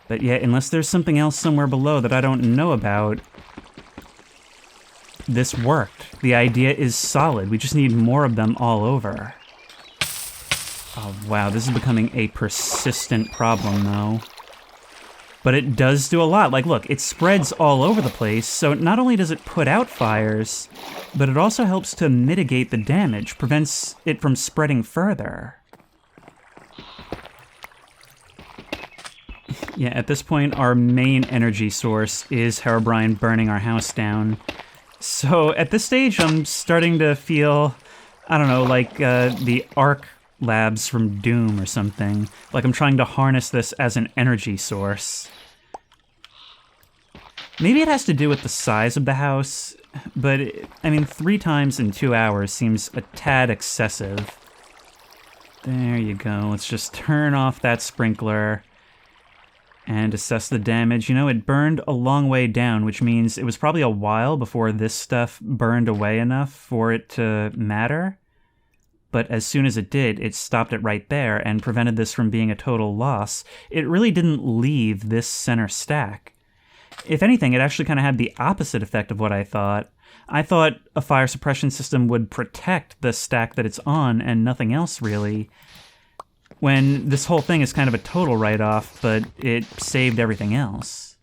But yeah, unless there's something else somewhere below that I don't know about, this worked. The idea is solid. We just need more of them all over. Oh, wow, this is becoming a persistent problem, though. But it does do a lot. Like, look, it spreads all over the place, so not only does it put out fires, but it also helps to mitigate the damage, prevents it from spreading further. Yeah, at this point, our main energy source is Herobrine burning our house down. So at this stage, I'm starting to feel, I don't know, like the Arc Labs from Doom or something. Like I'm trying to harness this as an energy source. Maybe it has to do with the size of the house, but, I mean, 3 times in 2 hours seems a tad excessive. There you go. Let's just turn off that sprinkler and assess the damage. You know, it burned a long way down, which means it was probably a while before this stuff burned away enough for it to matter. But as soon as it did, it stopped it right there and prevented this from being a total loss. It really didn't leave this center stack. If anything, it actually kind of had the opposite effect of what I thought. I thought a fire suppression system would protect the stack that it's on and nothing else, really. When this whole thing is kind of a total write-off, but it saved everything else.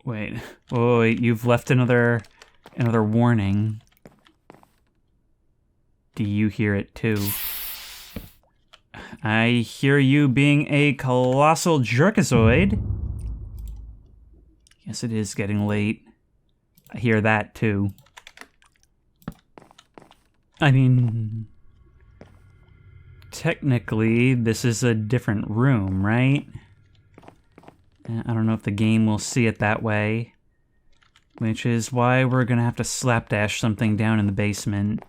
Wait. Oh, wait, you've left another warning. Do you hear it, too? I hear you being a colossal jerkazoid. Yes, it is getting late. I hear that, too. I mean, technically, this is a different room, right? I don't know if the game will see it that way, which is why we're gonna have to slapdash something down in the basement.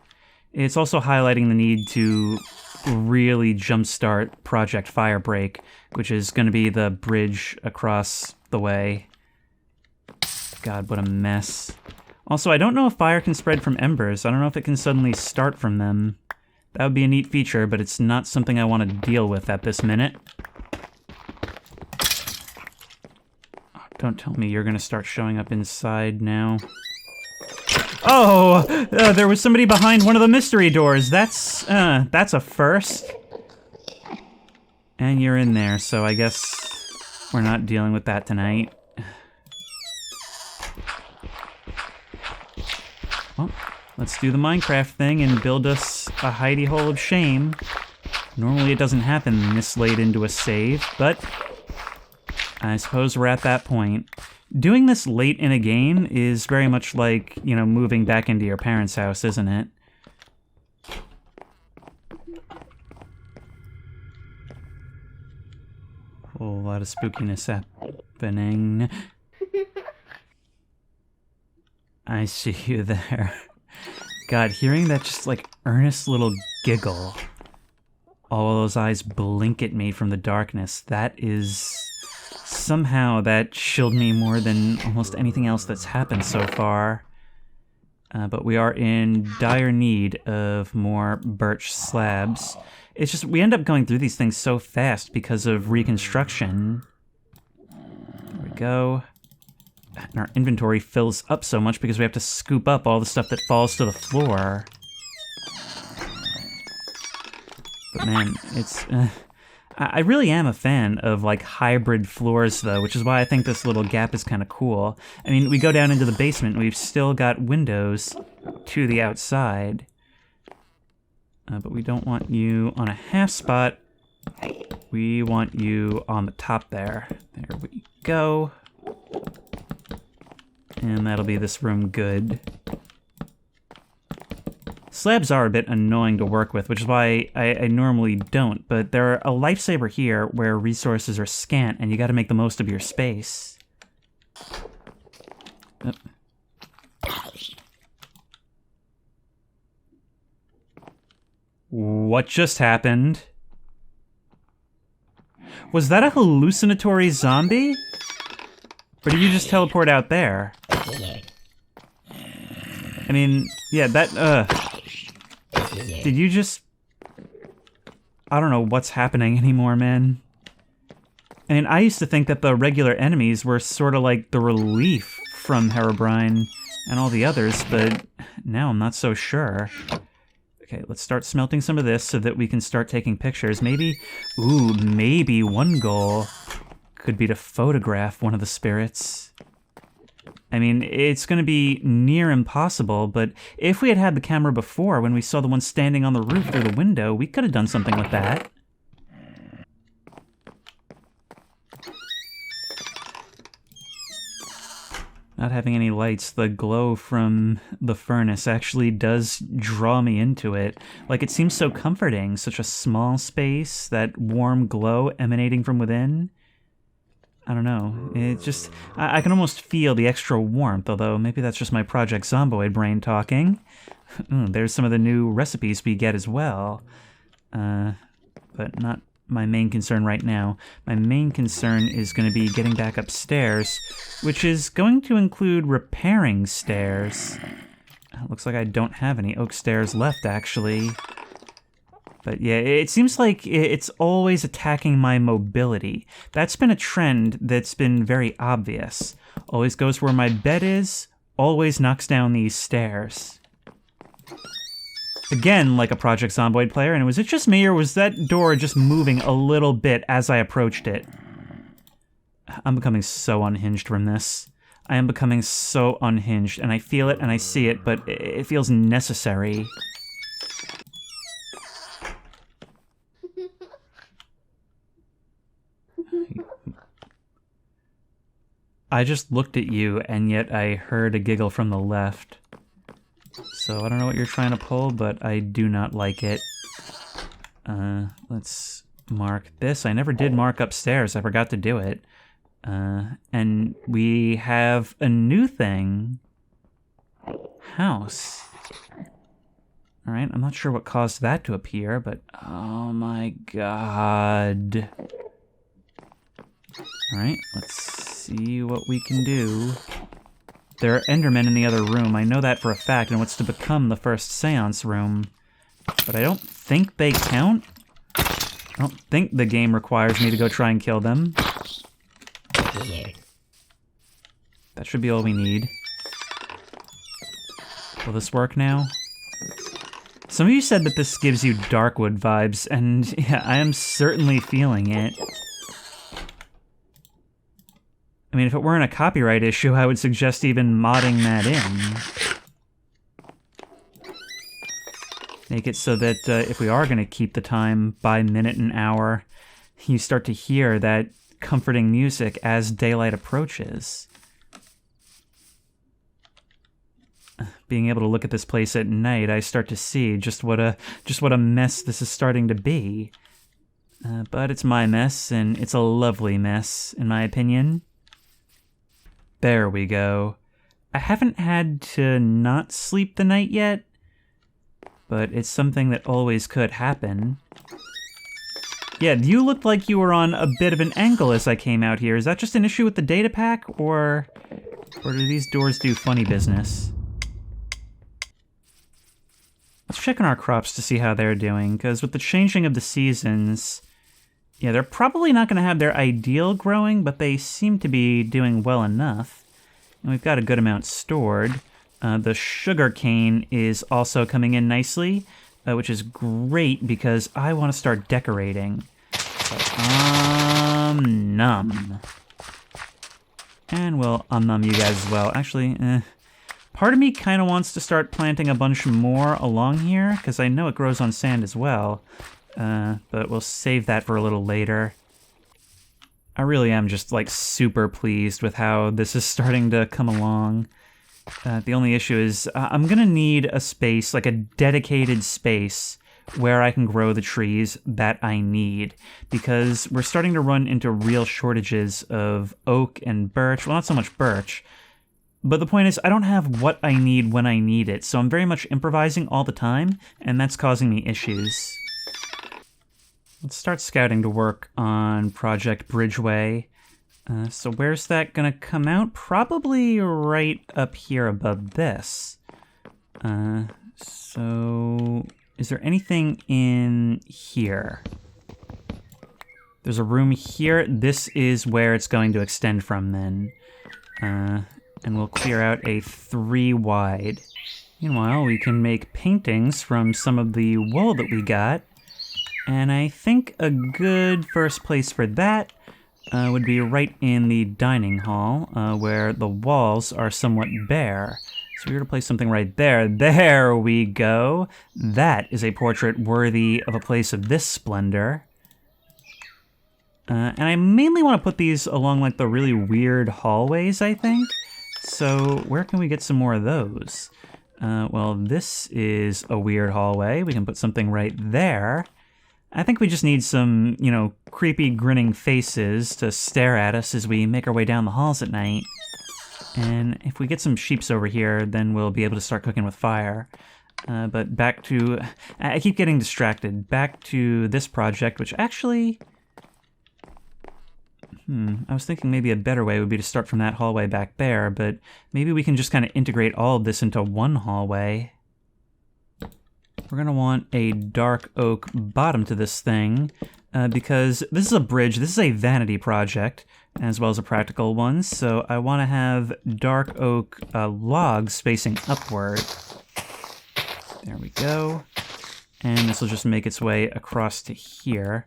It's also highlighting the need to really jumpstart Project Firebreak, which is gonna be the bridge across the way. God, what a mess. Also, I don't know if fire can spread from embers. I don't know if it can suddenly start from them. That would be a neat feature, but it's not something I want to deal with at this minute. Oh, don't tell me you're going to start showing up inside now. Oh! There was somebody behind one of the mystery doors. That's a first. And you're in there, so I guess we're not dealing with that tonight. Oh, Let's do the Minecraft thing and build us a hidey hole of shame. Normally it doesn't happen this late into a save, but I suppose we're at that point. Doing this late in a game is very much like, you know, moving back into your parents' house, isn't it? Whole lot of spookiness happening. I see you there. God, hearing that just, like, earnest little giggle. All those eyes blink at me from the darkness. That is... Somehow that chilled me more than almost anything else that's happened so far. But we are in dire need of more birch slabs. It's just, we end up going through these things so fast because of reconstruction. There we go. And our inventory fills up so much because we have to scoop up all the stuff that falls to the floor. But man, it's... I really am a fan of, like, hybrid floors, though, which is why I think this little gap is kind of cool. I mean, we go down into the basement, and we've still got windows to the outside. But we don't want you on a half spot. We want you on the top there. There we go. And that'll be this room good. Slabs are a bit annoying to work with, which is why I normally don't, but they're a lifesaver here where resources are scant and you gotta make the most of your space. Oh. What just happened? Was that a hallucinatory zombie? Or did you just teleport out there? I mean, yeah, that, Did you just... I don't know what's happening anymore, man. I mean, I used to think that the regular enemies were sort of like the relief from Herobrine and all the others, but now I'm not so sure. Okay, let's start smelting some of this so that we can start taking pictures. Maybe, ooh, maybe one goal could be to photograph one of the spirits. I mean, it's going to be near impossible, but if we had had the camera before, when we saw the one standing on the roof through the window, we could have done something with that. Not having any lights, the glow from the furnace actually does draw me into it. Like, it seems so comforting, such a small space, that warm glow emanating from within. I don't know, it just, I can almost feel the extra warmth, although maybe that's just my Project Zomboid brain talking. There's some of the new recipes we get as well. But not my main concern right now. My main concern is going to be getting back upstairs, which is going to include repairing stairs. Looks like I don't have any oak stairs left, actually. But yeah, it seems like it's always attacking my mobility. That's been a trend that's been very obvious. Always goes where my bed is, always knocks down these stairs. Again, like a Project Zomboid player, and was it just me, or was that door just moving a little bit as I approached it? I'm becoming so unhinged from this. I am becoming so unhinged, and I feel it and I see it, but it feels necessary. I just looked at you, and yet I heard a giggle from the left. So I don't know what you're trying to pull, but I do not like it. Let's mark this. I never did mark upstairs. I forgot to do it. And we have a new thing. House. Alright, I'm not sure what caused that to appear, but oh my god. Alright, let's see what we can do. There are Endermen in the other room, I know that for a fact, and what's to become the first seance room. But I don't think they count. I don't think the game requires me to go try and kill them. That should be all we need. Will this work now? Some of you said that this gives you Darkwood vibes, and yeah, I am certainly feeling it. I mean, if it weren't a copyright issue, I would suggest even modding that in. Make it so that if we are going to keep the time by minute and hour, you start to hear that comforting music as daylight approaches. Being able to look at this place at night, I start to see just what a mess this is starting to be. But it's my mess, and it's a lovely mess, in my opinion. There we go. I haven't had to not sleep the night yet, but it's something that always could happen. Yeah, you looked like you were on a bit of an angle as I came out here. Is that just an issue with the data pack, or do these doors do funny business? Let's check on our crops to see how they're doing, because with the changing of the seasons, yeah, they're probably not going to have their ideal growing, but they seem to be doing well enough. And we've got a good amount stored. The sugar cane is also coming in nicely, which is great because I want to start decorating. So, num. And we'll num you guys as well. Actually, part of me kind of wants to start planting a bunch more along here, because I know it grows on sand as well. But we'll save that for a little later. I really am just, like, super pleased with how this is starting to come along. The only issue is I'm gonna need a space, like a dedicated space, where I can grow the trees that I need, because we're starting to run into real shortages of oak and birch. Well, not so much birch, but the point is I don't have what I need when I need it, so I'm very much improvising all the time, and that's causing me issues. Let's start scouting to work on Project Bridgeway. So where's that gonna come out? Probably right up here above this. So is there anything in here? There's a room here. This is where it's going to extend from then. And we'll clear out a 3 wide. Meanwhile, we can make paintings from some of the wool that we got. And I think a good first place for that would be right in the dining hall, where the walls are somewhat bare. So we're going to place something right there. There we go. That is a portrait worthy of a place of this splendor. And I mainly want to put these along like the really weird hallways, I think. So where can we get some more of those? Well, this is a weird hallway. We can put something right there. I think we just need some, you know, creepy grinning faces to stare at us as we make our way down the halls at night. And if we get some sheeps over here, then we'll be able to start cooking with fire. But back to... I keep getting distracted. Back to this project, which actually... I was thinking maybe a better way would be to start from that hallway back there, but maybe we can just kind of integrate all of this into one hallway. We're going to want a dark oak bottom to this thing, because this is a bridge, this is a vanity project, as well as a practical one, so I want to have dark oak logs facing upward. There we go. And this will just make its way across to here.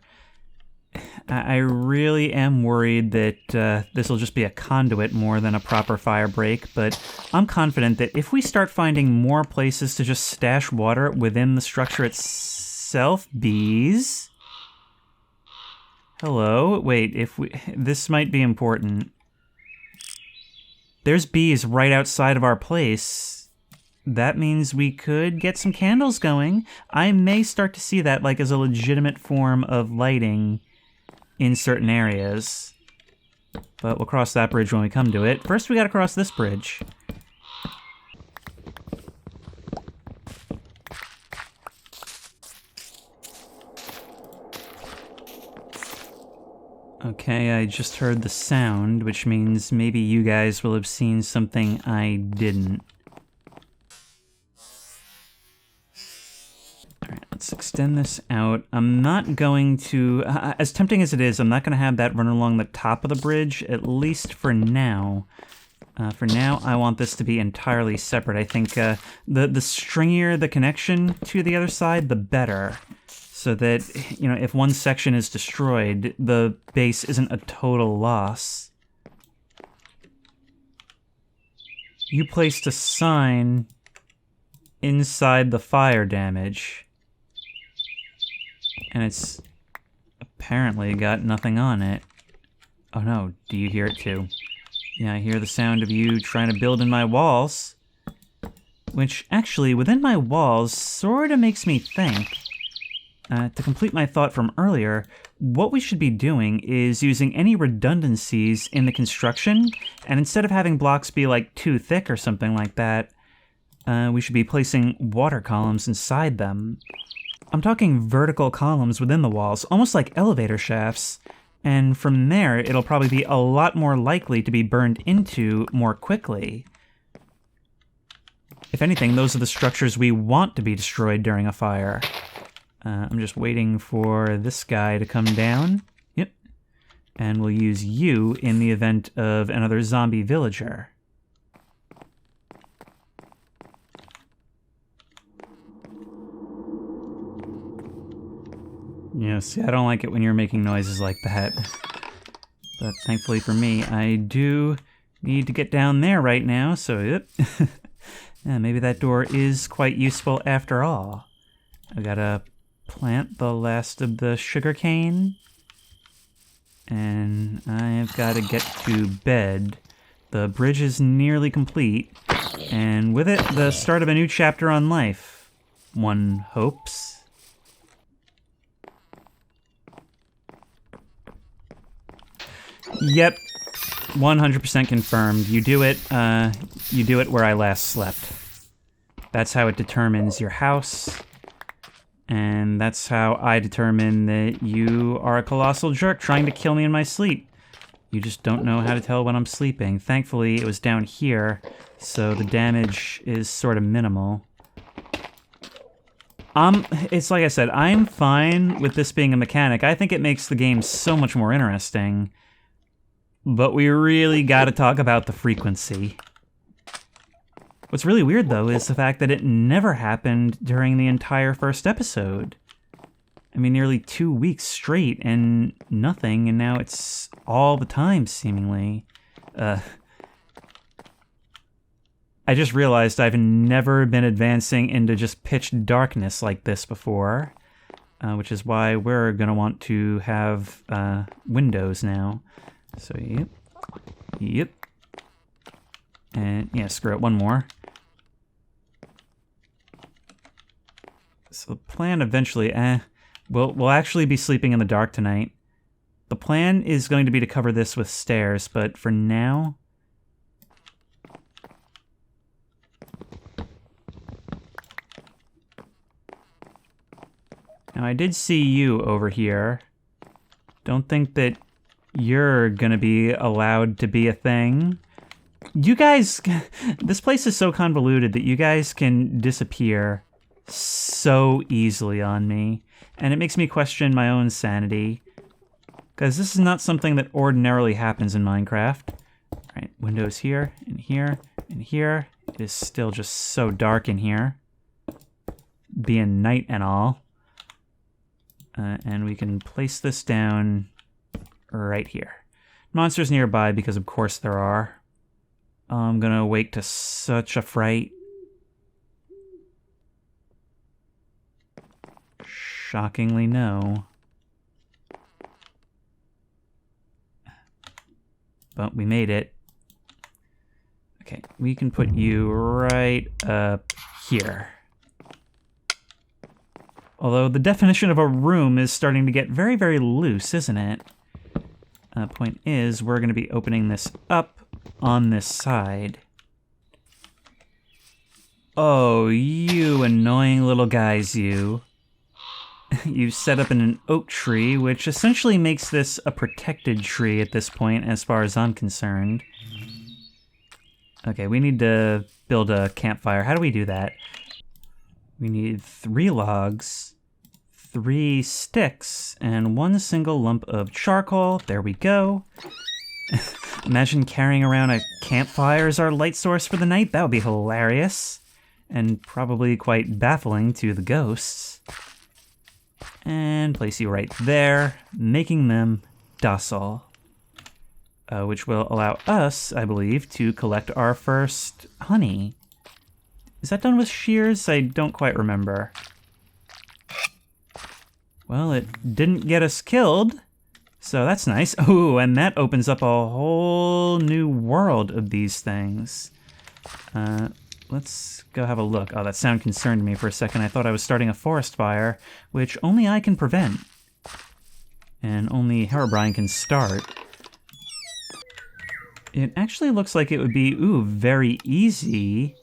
I really am worried that this will just be a conduit more than a proper fire break, but I'm confident that if we start finding more places to just stash water within the structure itself... Bees? Hello? Wait, this might be important. There's bees right outside of our place. That means we could get some candles going. I may start to see that like as a legitimate form of lighting in certain areas. But we'll cross that bridge when we come to it. First, we gotta cross this bridge. Okay, I just heard the sound, which means maybe you guys will have seen something I didn't. Let's extend this out. I'm not going to, as tempting as it is, I'm not going to have that run along the top of the bridge, at least for now. For now, I want this to be entirely separate. I think the stringier the connection to the other side, the better. So that, you know, if one section is destroyed, the base isn't a total loss. You placed a sign inside the fire damage. And it's apparently got nothing on it. Oh no, do you hear it too? Yeah, I hear the sound of you trying to build in my walls. Which, actually, within my walls sorta makes me think, to complete my thought from earlier, what we should be doing is using any redundancies in the construction, and instead of having blocks be like too thick or something like that, we should be placing water columns inside them. I'm talking vertical columns within the walls, almost like elevator shafts, and from there it'll probably be a lot more likely to be burned into more quickly. If anything, those are the structures we want to be destroyed during a fire. I'm just waiting for this guy to come down. Yep. And we'll use you in the event of another zombie villager. Yeah, see, I don't like it when you're making noises like that. But thankfully for me, I do need to get down there right now, so yep. Yeah, maybe that door is quite useful after all. I gotta plant the last of the sugarcane. And I've gotta get to bed. The bridge is nearly complete. And with it, the start of a new chapter on life. One hopes. Yep. 100% confirmed. You do it where I last slept. That's how it determines your house. And that's how I determine that you are a colossal jerk trying to kill me in my sleep. You just don't know how to tell when I'm sleeping. Thankfully, it was down here, so the damage is sort of minimal. It's like I said, I'm fine with this being a mechanic. I think it makes the game so much more interesting. But we really gotta talk about the frequency. What's really weird, though, is the fact that it never happened during the entire first episode. I mean, nearly 2 weeks straight and nothing, and now it's all the time, seemingly. I just realized I've never been advancing into just pitch darkness like this before, which is why we're gonna want to have windows now. So, yep. And, yeah, screw it, one more. So the plan eventually, we'll actually be sleeping in the dark tonight. The plan is going to be to cover this with stairs, but for now... Now, I did see you over here. Don't think that you're gonna be allowed to be a thing. You guys... This place is so convoluted that you guys can disappear so easily on me. And it makes me question my own sanity. Because this is not something that ordinarily happens in Minecraft. Alright, windows here, and here, and here. It is still just so dark in here. Being night and all. And we can place this down right here. Monsters nearby, because of course there are. I'm gonna awake to such a fright. Shockingly, no. But we made it. Okay, we can put you right up here. Although the definition of a room is starting to get very, very loose, isn't it? Point is, we're going to be opening this up on this side. Oh, you annoying little guys, you. You've set up in an oak tree, which essentially makes this a protected tree at this point, as far as I'm concerned. Okay, we need to build a campfire. How do we do that? We need 3 logs, 3 sticks, and 1 single lump of charcoal. There we go. Imagine carrying around a campfire as our light source for the night. That would be hilarious. And probably quite baffling to the ghosts. And place you right there, making them docile. Which will allow us, I believe, to collect our first honey. Is that done with shears? I don't quite remember. Well, it didn't get us killed, so that's nice. Ooh, and that opens up a whole new world of these things. Let's go have a look. Oh, that sound concerned me for a second. I thought I was starting a forest fire, which only I can prevent. And only Herobrine can start. It actually looks like it would be, very easy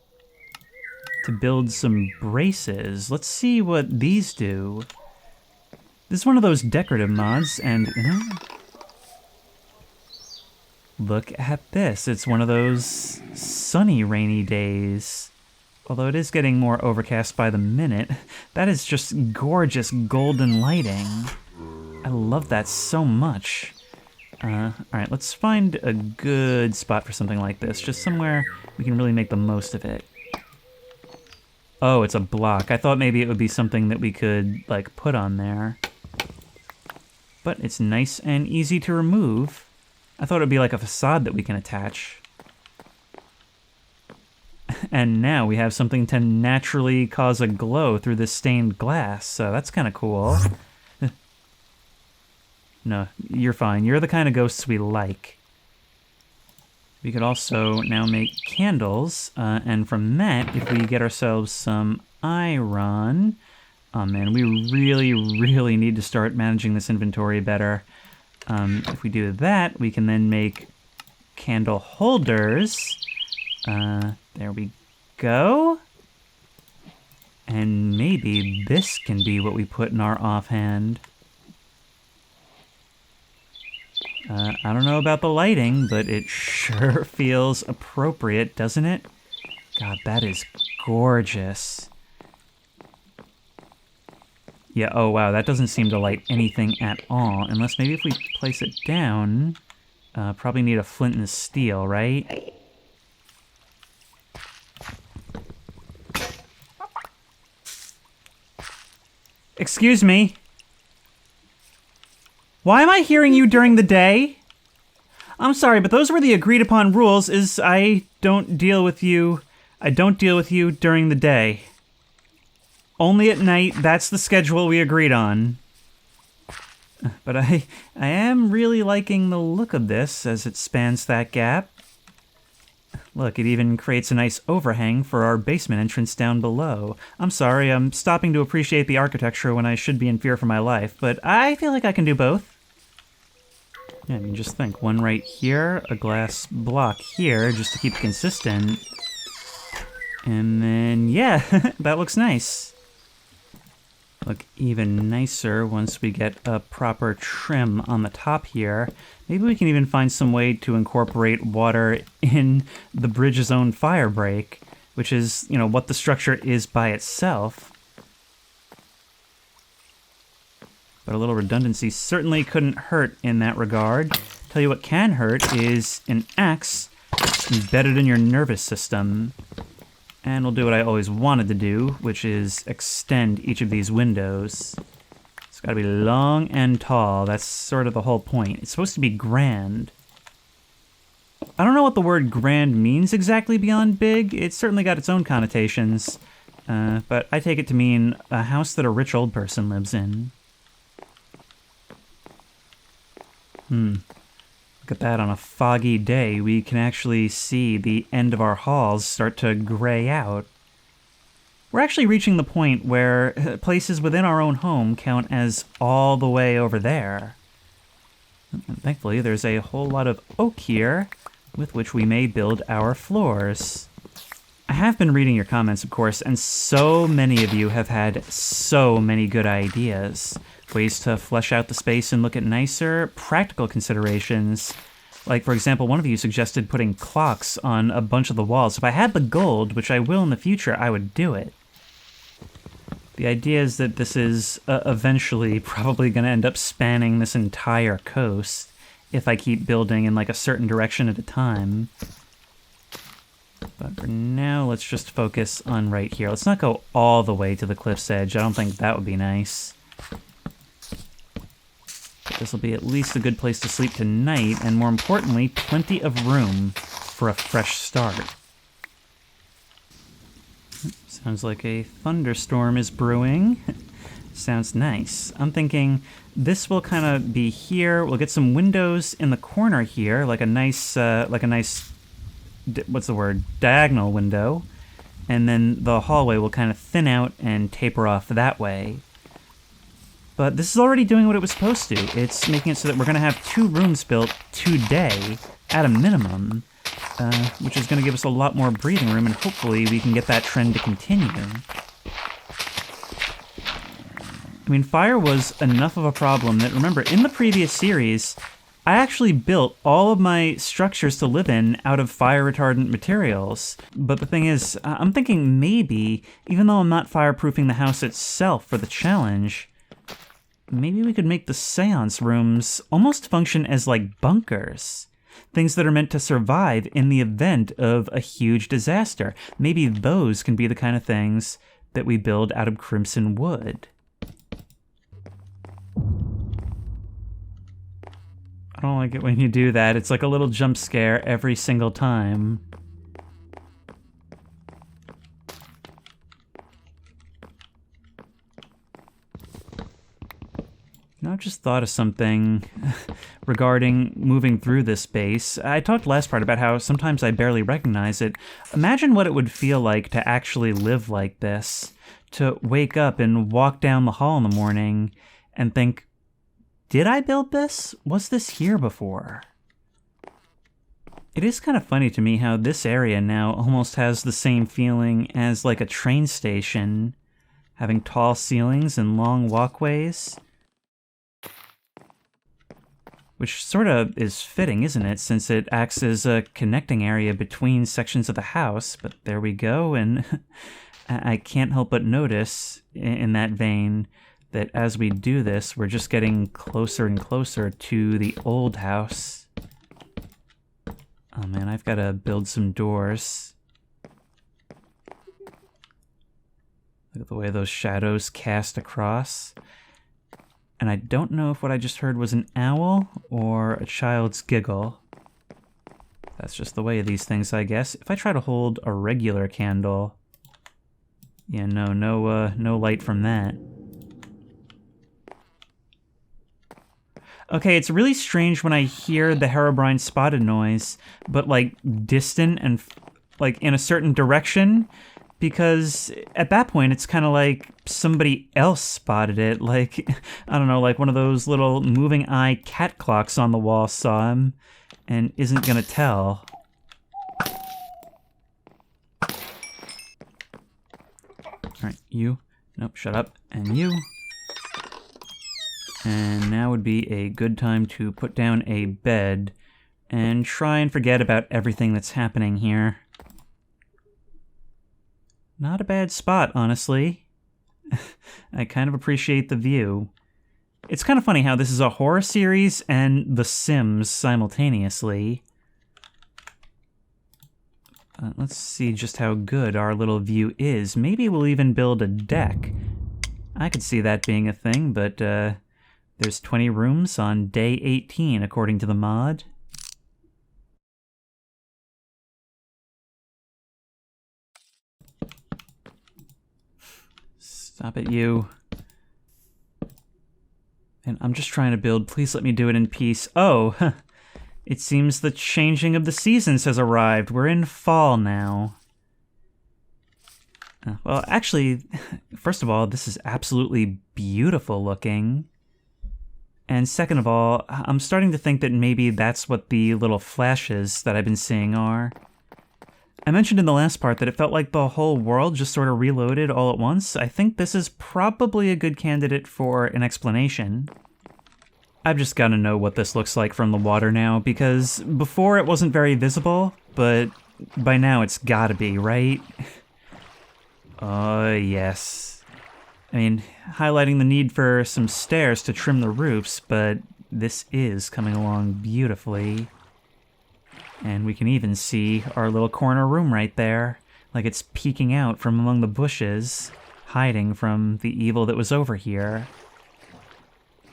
to build some braces. Let's see what these do. This is one of those decorative mods, and look at this. It's one of those sunny, rainy days. Although it is getting more overcast by the minute. That is just gorgeous golden lighting. I love that so much. Alright, let's find a good spot for something like this. Just somewhere we can really make the most of it. Oh, it's a block. I thought maybe it would be something that we could, like, put on there. But it's nice and easy to remove. I thought it would be like a facade that we can attach. And now we have something to naturally cause a glow through this stained glass, so that's kind of cool. No, you're fine. You're the kind of ghosts we like. We could also now make candles, and from that, if we get ourselves some iron... Oh man, we really, really need to start managing this inventory better. If we do that, we can then make candle holders. There we go. And maybe this can be what we put in our offhand. I don't know about the lighting, but it sure feels appropriate, doesn't it? God, that is gorgeous. Yeah, oh wow, that doesn't seem to light anything at all. Unless maybe if we place it down, probably need a flint and steel, right? Excuse me. Why am I hearing you during the day? I'm sorry, but those were the agreed upon rules, is I don't deal with you during the day. Only at night, that's the schedule we agreed on. But I am really liking the look of this as it spans that gap. Look, it even creates a nice overhang for our basement entrance down below. I'm sorry, I'm stopping to appreciate the architecture when I should be in fear for my life, but I feel like I can do both. Yeah, I mean, just think, one right here, a glass block here, just to keep it consistent. And then, yeah, that looks nice. Look even nicer once we get a proper trim on the top here. Maybe we can even find some way to incorporate water in the bridge's own fire break, which is, you know, what the structure is by itself. But a little redundancy certainly couldn't hurt in that regard. Tell you what can hurt is an axe embedded in your nervous system. And we'll do what I always wanted to do, which is extend each of these windows. It's gotta be long and tall. That's sort of the whole point. It's supposed to be grand. I don't know what the word grand means exactly beyond big. It's certainly got its own connotations. But I take it to mean a house that a rich old person lives in. Look at that, on a foggy day, we can actually see the end of our halls start to gray out. We're actually reaching the point where places within our own home count as all the way over there. And thankfully, there's a whole lot of oak here with which we may build our floors. I have been reading your comments, of course, and so many of you have had so many good ideas. Ways to flesh out the space and look at nicer, practical considerations. Like, for example, one of you suggested putting clocks on a bunch of the walls. If I had the gold, which I will in the future, I would do it. The idea is that this is eventually probably going to end up spanning this entire coast if I keep building in like a certain direction at a time. But for now, let's just focus on right here. Let's not go all the way to the cliff's edge. I don't think that would be nice. This will be at least a good place to sleep tonight, and more importantly, plenty of room for a fresh start. Sounds like a thunderstorm is brewing. Sounds nice. I'm thinking this will kind of be here. We'll get some windows in the corner here, like a nice, what's the word? Diagonal window. And then the hallway will kind of thin out and taper off that way. But this is already doing what it was supposed to. It's making it so that we're going to have 2 rooms built today, at a minimum, which is going to give us a lot more breathing room, and hopefully we can get that trend to continue. I mean, fire was enough of a problem that, remember, in the previous series, I actually built all of my structures to live in out of fire-retardant materials. But the thing is, I'm thinking maybe, even though I'm not fireproofing the house itself for the challenge, maybe we could make the seance rooms almost function as like bunkers. Things that are meant to survive in the event of a huge disaster. Maybe those can be the kind of things that we build out of crimson wood. I don't like it when you do that. It's like a little jump scare every single time. Now I've just thought of something regarding moving through this base. I talked last part about how sometimes I barely recognize it. Imagine what it would feel like to actually live like this. To wake up and walk down the hall in the morning and think, did I build this? Was this here before? It is kind of funny to me how this area now almost has the same feeling as like a train station, having tall ceilings and long walkways. Which sort of is fitting, isn't it, since it acts as a connecting area between sections of the house, but there we go, and I can't help but notice, in that vein, that as we do this, we're just getting closer and closer to the old house. Oh man, I've got to build some doors. Look at the way those shadows cast across. And I don't know if what I just heard was an owl or a child's giggle. That's just the way of these things, I guess. If I try to hold a regular candle... Yeah, no light from that. Okay, it's really strange when I hear the Herobrine spotted noise, but like distant and like in a certain direction, because at that point it's kind of like somebody else spotted it, like, I don't know, like one of those little moving eye cat clocks on the wall saw him and isn't gonna tell. Alright, you. Nope, shut up. And you. And now would be a good time to put down a bed and try and forget about everything that's happening here. Not a bad spot, honestly. I kind of appreciate the view. It's kind of funny how this is a horror series and The Sims simultaneously. Let's see just how good our little view is. Maybe we'll even build a deck. I could see that being a thing, but there's 20 rooms on day 18, according to the mod. Stop it, you. And I'm just trying to build. Please let me do it in peace. Oh, it seems the changing of the seasons has arrived. We're in fall now. Well, actually, first of all, this is absolutely beautiful looking. And second of all, I'm starting to think that maybe that's what the little flashes that I've been seeing are. I mentioned in the last part that it felt like the whole world just sort of reloaded all at once. I think this is probably a good candidate for an explanation. I've just got to know what this looks like from the water now, because before it wasn't very visible, but by now it's gotta be, right? Oh, yes. I mean, highlighting the need for some stairs to trim the roofs, but this is coming along beautifully. And we can even see our little corner room right there, like it's peeking out from among the bushes, hiding from the evil that was over here.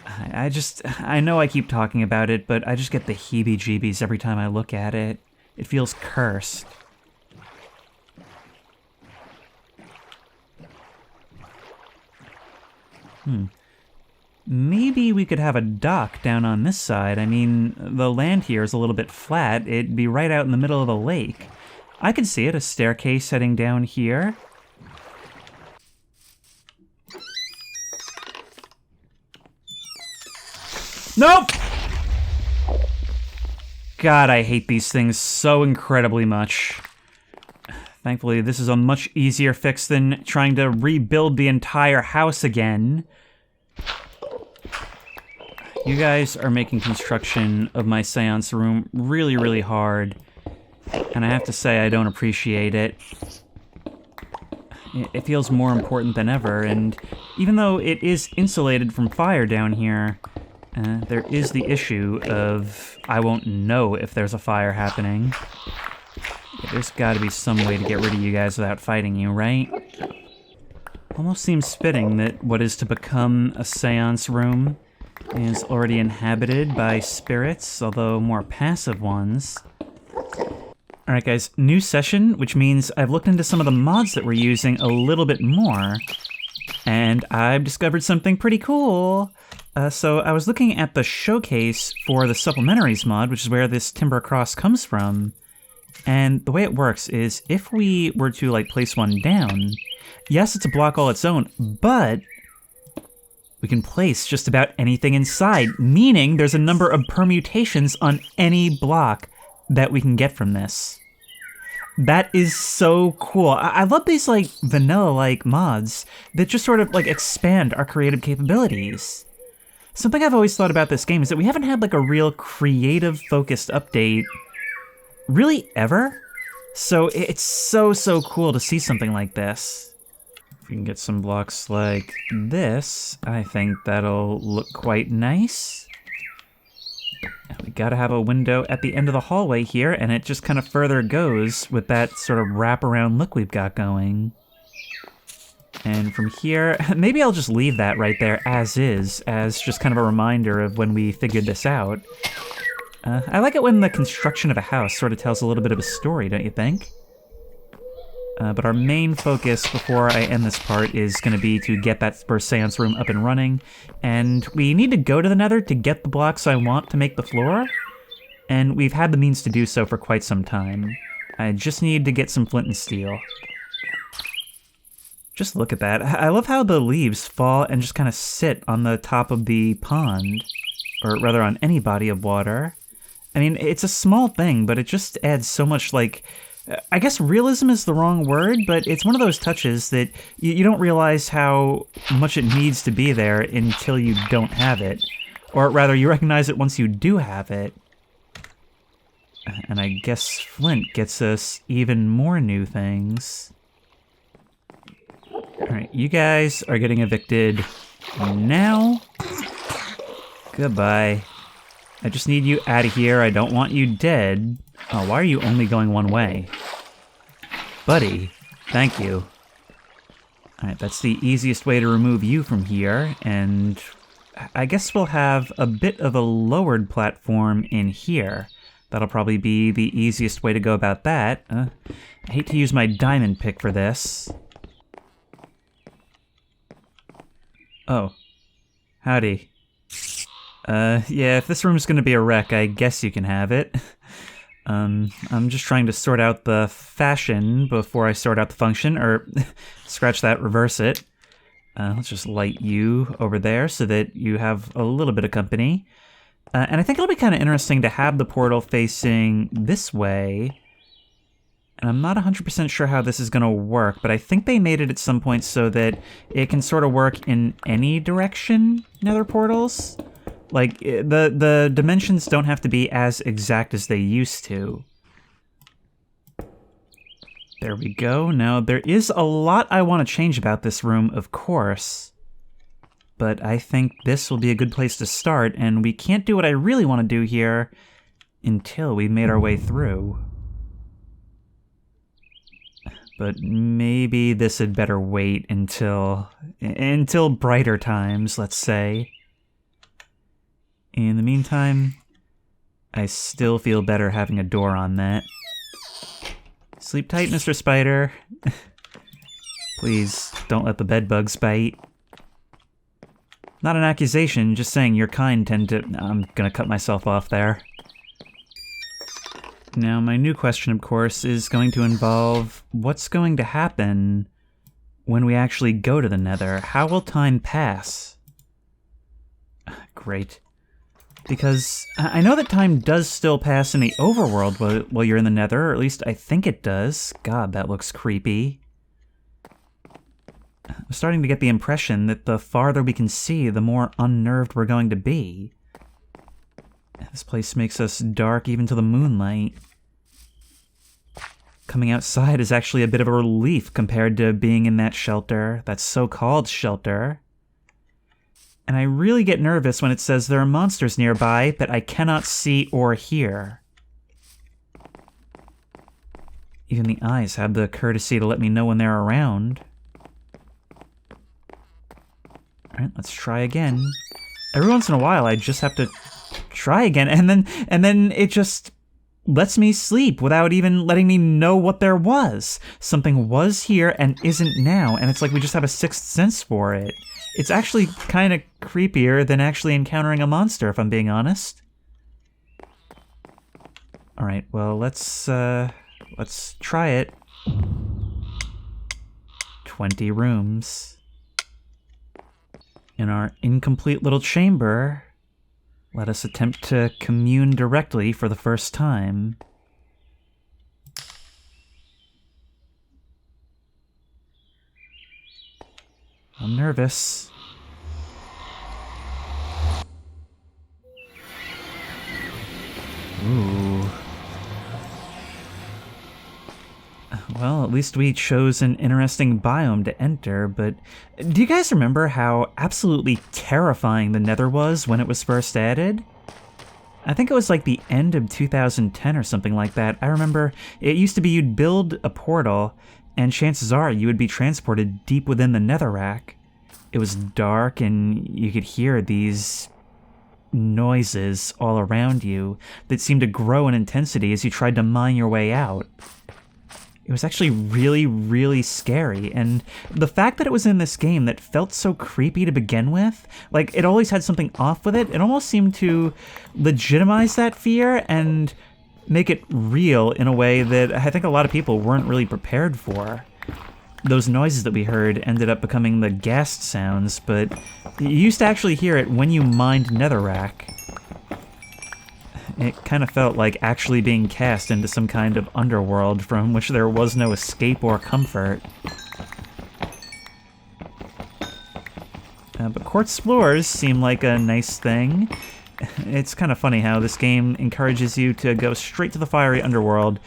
I know I keep talking about it, but I just get the heebie-jeebies every time I look at it. It feels cursed. Maybe we could have a dock down on this side. I mean, the land here is a little bit flat. It'd be right out in the middle of the lake. I can see it, a staircase heading down here. Nope! God, I hate these things so incredibly much. Thankfully, this is a much easier fix than trying to rebuild the entire house again. You guys are making construction of my seance room really, really hard. And I have to say, I don't appreciate it. It feels more important than ever, and even though it is insulated from fire down here, there is the issue of I won't know if there's a fire happening. There's gotta be some way to get rid of you guys without fighting you, right? Almost seems fitting that what is to become a seance room is already inhabited by spirits, although more passive ones. Alright guys, new session, which means I've looked into some of the mods that we're using a little bit more, and I've discovered something pretty cool. So I was looking at the showcase for the supplementaries mod, which is where this timber cross comes from, and the way it works is if we were to like place one down, yes, it's a block all its own, but we can place just about anything inside, meaning there's a number of permutations on any block that we can get from this. That is so cool. I love these like vanilla-like mods that just sort of like expand our creative capabilities. Something I've always thought about this game is that we haven't had like a real creative focused update really ever. So it's so cool to see something like this. If we can get some blocks like this, I think that'll look quite nice. We gotta have a window at the end of the hallway here, and it just kind of further goes with that sort of wraparound look we've got going. And from here, maybe I'll just leave that right there as is, as just kind of a reminder of when we figured this out. I like it when the construction of a house sort of tells a little bit of a story, don't you think? But our main focus before I end this part is going to be to get that first seance room up and running. And we need to go to the nether to get the blocks I want to make the floor. And we've had the means to do so for quite some time. I just need to get some flint and steel. Just look at that. I love how the leaves fall and just kind of sit on the top of the pond. Or rather on any body of water. I mean, it's a small thing, but it just adds so much, like, I guess realism is the wrong word, but it's one of those touches that you don't realize how much it needs to be there until you don't have it. Or rather, you recognize it once you do have it. And I guess flint gets us even more new things. Alright, you guys are getting evicted now. Goodbye. I just need you out of here. I don't want you dead. Oh, why are you only going one way? Buddy, thank you. Alright, that's the easiest way to remove you from here, and I guess we'll have a bit of a lowered platform in here. That'll probably be the easiest way to go about that. I hate to use my diamond pick for this. Oh. Howdy. Yeah, if this room's gonna be a wreck, I guess you can have it. I'm just trying to sort out the fashion before I sort out the function, or scratch that, reverse it. Let's just light you over there so that you have a little bit of company. And I think it'll be kind of interesting to have the portal facing this way. And I'm not 100% sure how this is gonna work, but I think they made it at some point so that it can sort of work in any direction, nether portals. Like, the dimensions don't have to be as exact as they used to. There we go. Now, there is a lot I want to change about this room, of course. But I think this will be a good place to start, and we can't do what I really want to do here until we've made our way through. But maybe this had better wait until brighter times, let's say. In the meantime, I still feel better having a door on that. Sleep tight, Mr. Spider. Please, don't let the bedbugs bite. Not an accusation, just saying your kind tend to... I'm gonna cut myself off there. Now, my new question, of course, is going to involve what's going to happen when we actually go to the Nether. How will time pass? Great. Because I know that time does still pass in the overworld while you're in the Nether, or at least I think it does. God, that looks creepy. I'm starting to get the impression that the farther we can see, the more unnerved we're going to be. This place makes us dark even to the moonlight. Coming outside is actually a bit of a relief compared to being in that shelter, that so-called shelter. And I really get nervous when it says there are monsters nearby, but I cannot see or hear. Even the eyes have the courtesy to let me know when they're around. Alright, let's try again. Every once in a while, I just have to try again, and then it just lets me sleep without even letting me know what there was. Something was here and isn't now, and it's like we just have a sixth sense for it. It's actually kind of creepier than actually encountering a monster, if I'm being honest. Alright, well, let's try it. 20 rooms. In our incomplete little chamber, let us attempt to commune directly for the first time. I'm nervous. Ooh. Well, at least we chose an interesting biome to enter, but do you guys remember how absolutely terrifying the Nether was when it was first added? I think it was like the end of 2010 or something like that. I remember it used to be you'd build a portal, and chances are you would be transported deep within the Netherrack. It was dark, and you could hear these noises all around you that seemed to grow in intensity as you tried to mine your way out. It was actually really, really scary, and the fact that it was in this game that felt so creepy to begin with, like, it always had something off with it, it almost seemed to legitimize that fear and make it real in a way that I think a lot of people weren't really prepared for. Those noises that we heard ended up becoming the ghast sounds, but you used to actually hear it when you mined Netherrack. It kind of felt like actually being cast into some kind of underworld from which there was no escape or comfort. But quartz floors seem like a nice thing. It's kind of funny how this game encourages you to go straight to the fiery underworld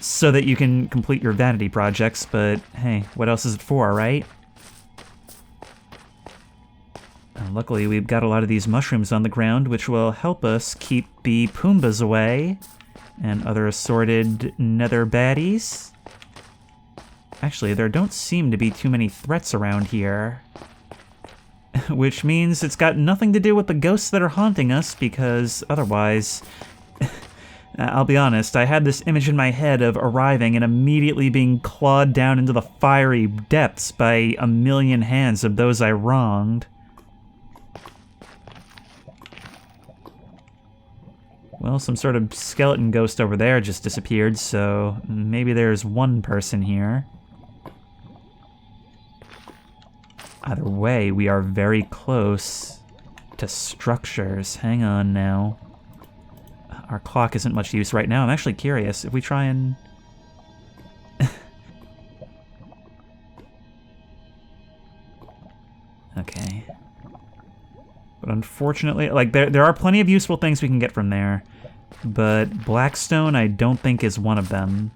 so that you can complete your vanity projects, but hey, what else is it for, right? Luckily, we've got a lot of these mushrooms on the ground, which will help us keep the Poombas away and other assorted nether baddies. Actually, there don't seem to be too many threats around here. Which means it's got nothing to do with the ghosts that are haunting us, because otherwise... I'll be honest, I had this image in my head of arriving and immediately being clawed down into the fiery depths by a million hands of those I wronged. Well, some sort of skeleton ghost over there just disappeared, so maybe there's one person here. Either way, we are very close to structures. Hang on now. Our clock isn't much use right now. I'm actually curious if we try and... Okay. But unfortunately, like, there are plenty of useful things we can get from there. But Blackstone, I don't think, is one of them.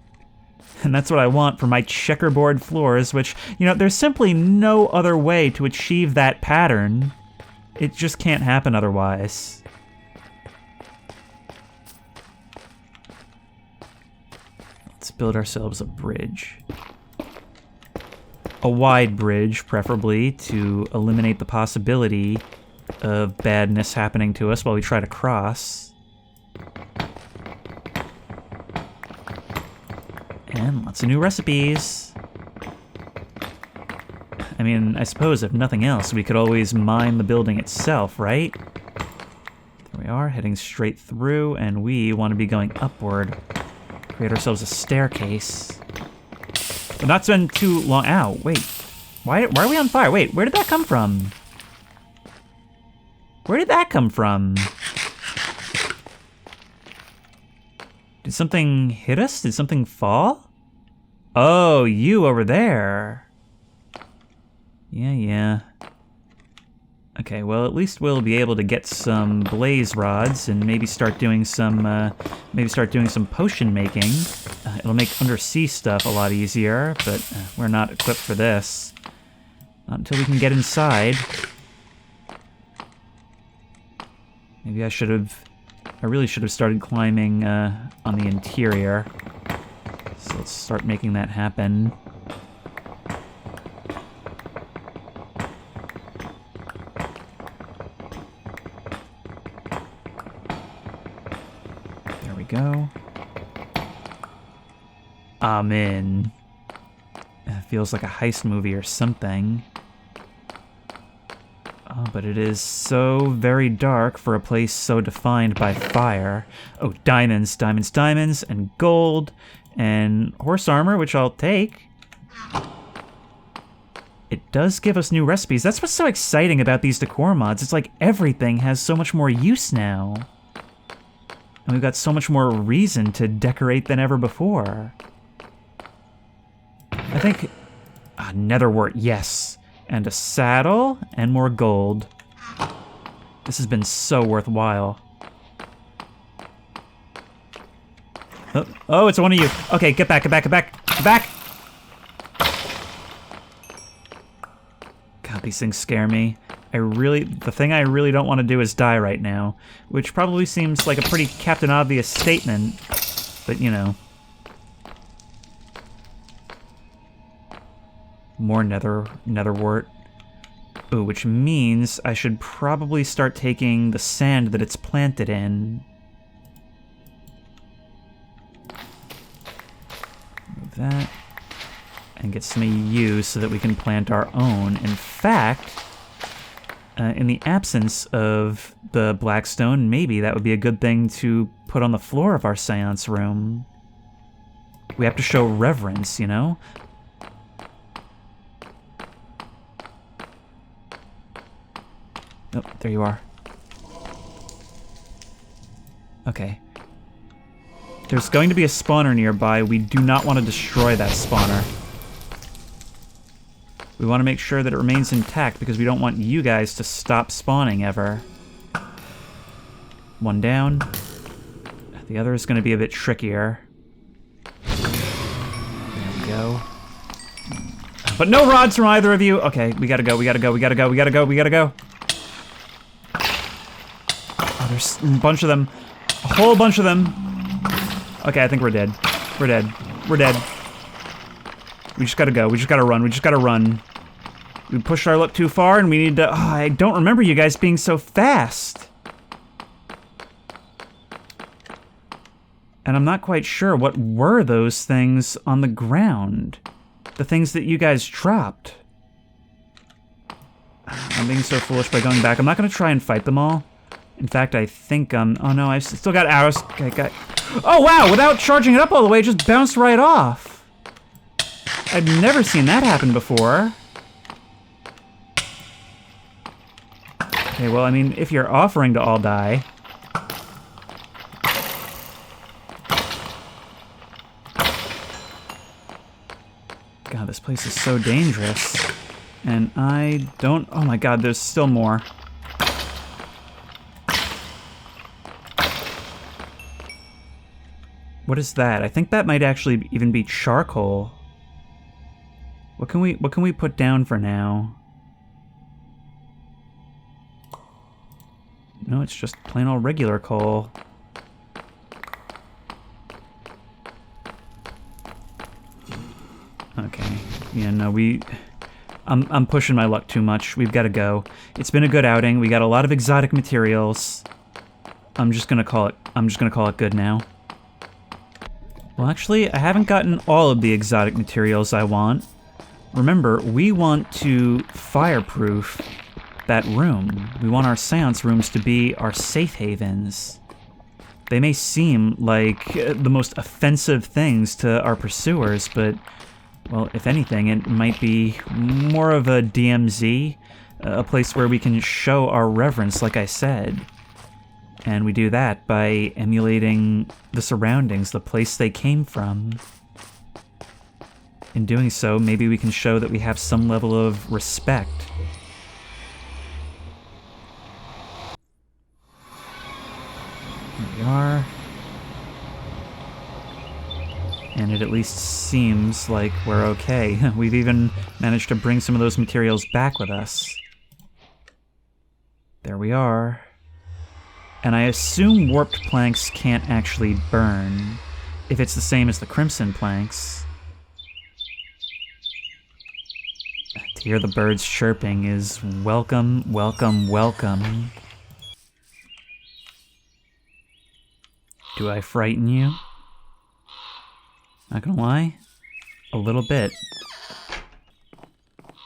And that's what I want for my checkerboard floors, which, you know, there's simply no other way to achieve that pattern. It just can't happen otherwise. Let's build ourselves a bridge. A wide bridge, preferably, to eliminate the possibility of badness happening to us while we try to cross. And lots of new recipes. I mean, I suppose if nothing else, we could always mine the building itself, right? There we are, heading straight through, and we want to be going upward. Create ourselves a staircase. But not spend too long. Ow, wait. Why are we on fire? Wait, where did that come from? Where did that come from? Did something hit us? Did something fall? Oh, you over there. Yeah. Okay, well, at least we'll be able to get some blaze rods and maybe start doing some potion making. It'll make undersea stuff a lot easier, but we're not equipped for this. Not until we can get inside. Maybe I really should have started climbing on the interior. So let's start making that happen. There we go. I'm in. It feels like a heist movie or something. Oh, but it is so very dark for a place so defined by fire. Oh, diamonds, and gold, and horse armor, which I'll take. It does give us new recipes. That's what's so exciting about these decor mods. It's like everything has so much more use now. And we've got so much more reason to decorate than ever before. I think... netherwort, yes. And a saddle, and more gold. This has been so worthwhile. Oh, it's one of you. Okay, get back. God, these things scare me. The thing I really don't want to do is die right now, which probably seems like a pretty Captain Obvious statement, but you know. More netherwort. Ooh, which means I should probably start taking the sand that it's planted in. Move that. And get some EU so that we can plant our own. In fact, in the absence of the blackstone, maybe that would be a good thing to put on the floor of our seance room. We have to show reverence, you know? Oh, there you are. Okay. There's going to be a spawner nearby. We do not want to destroy that spawner. We want to make sure that it remains intact because we don't want you guys to stop spawning ever. One down. The other is going to be a bit trickier. There we go. But no rods from either of you. Okay, we gotta go. There's a bunch of them. A whole bunch of them. Okay, I think we're dead. We're dead. We just gotta go. We just gotta run. We pushed our luck too far and we need to... Oh, I don't remember you guys being so fast. And I'm not quite sure what were those things on the ground. The things that you guys dropped. I'm being so foolish by going back. I'm not gonna try and fight them all. In fact, I think, oh no, I've still got arrows. Okay, oh wow, without charging it up all the way, it just bounced right off. I've never seen that happen before. Okay, well, I mean, if you're offering to all die. God, this place is so dangerous. And I don't, oh my God, there's still more. What is that? I think that might actually even be charcoal. What can we put down for now? No, it's just plain old regular coal. Okay. Yeah, no, I'm pushing my luck too much. We've got to go. It's been a good outing. We got a lot of exotic materials. I'm just gonna call it good now. Well, actually, I haven't gotten all of the exotic materials I want. Remember, we want to fireproof that room. We want our seance rooms to be our safe havens. They may seem like the most offensive things to our pursuers, but, well, if anything, it might be more of a DMZ, a place where we can show our reverence, like I said. And we do that by emulating the surroundings, the place they came from. In doing so, maybe we can show that we have some level of respect. Here we are. And it at least seems like we're okay. We've even managed to bring some of those materials back with us. There we are. And I assume warped planks can't actually burn, if it's the same as the crimson planks. To hear the birds chirping is welcome, welcome, welcome. Do I frighten you? Not gonna lie, a little bit.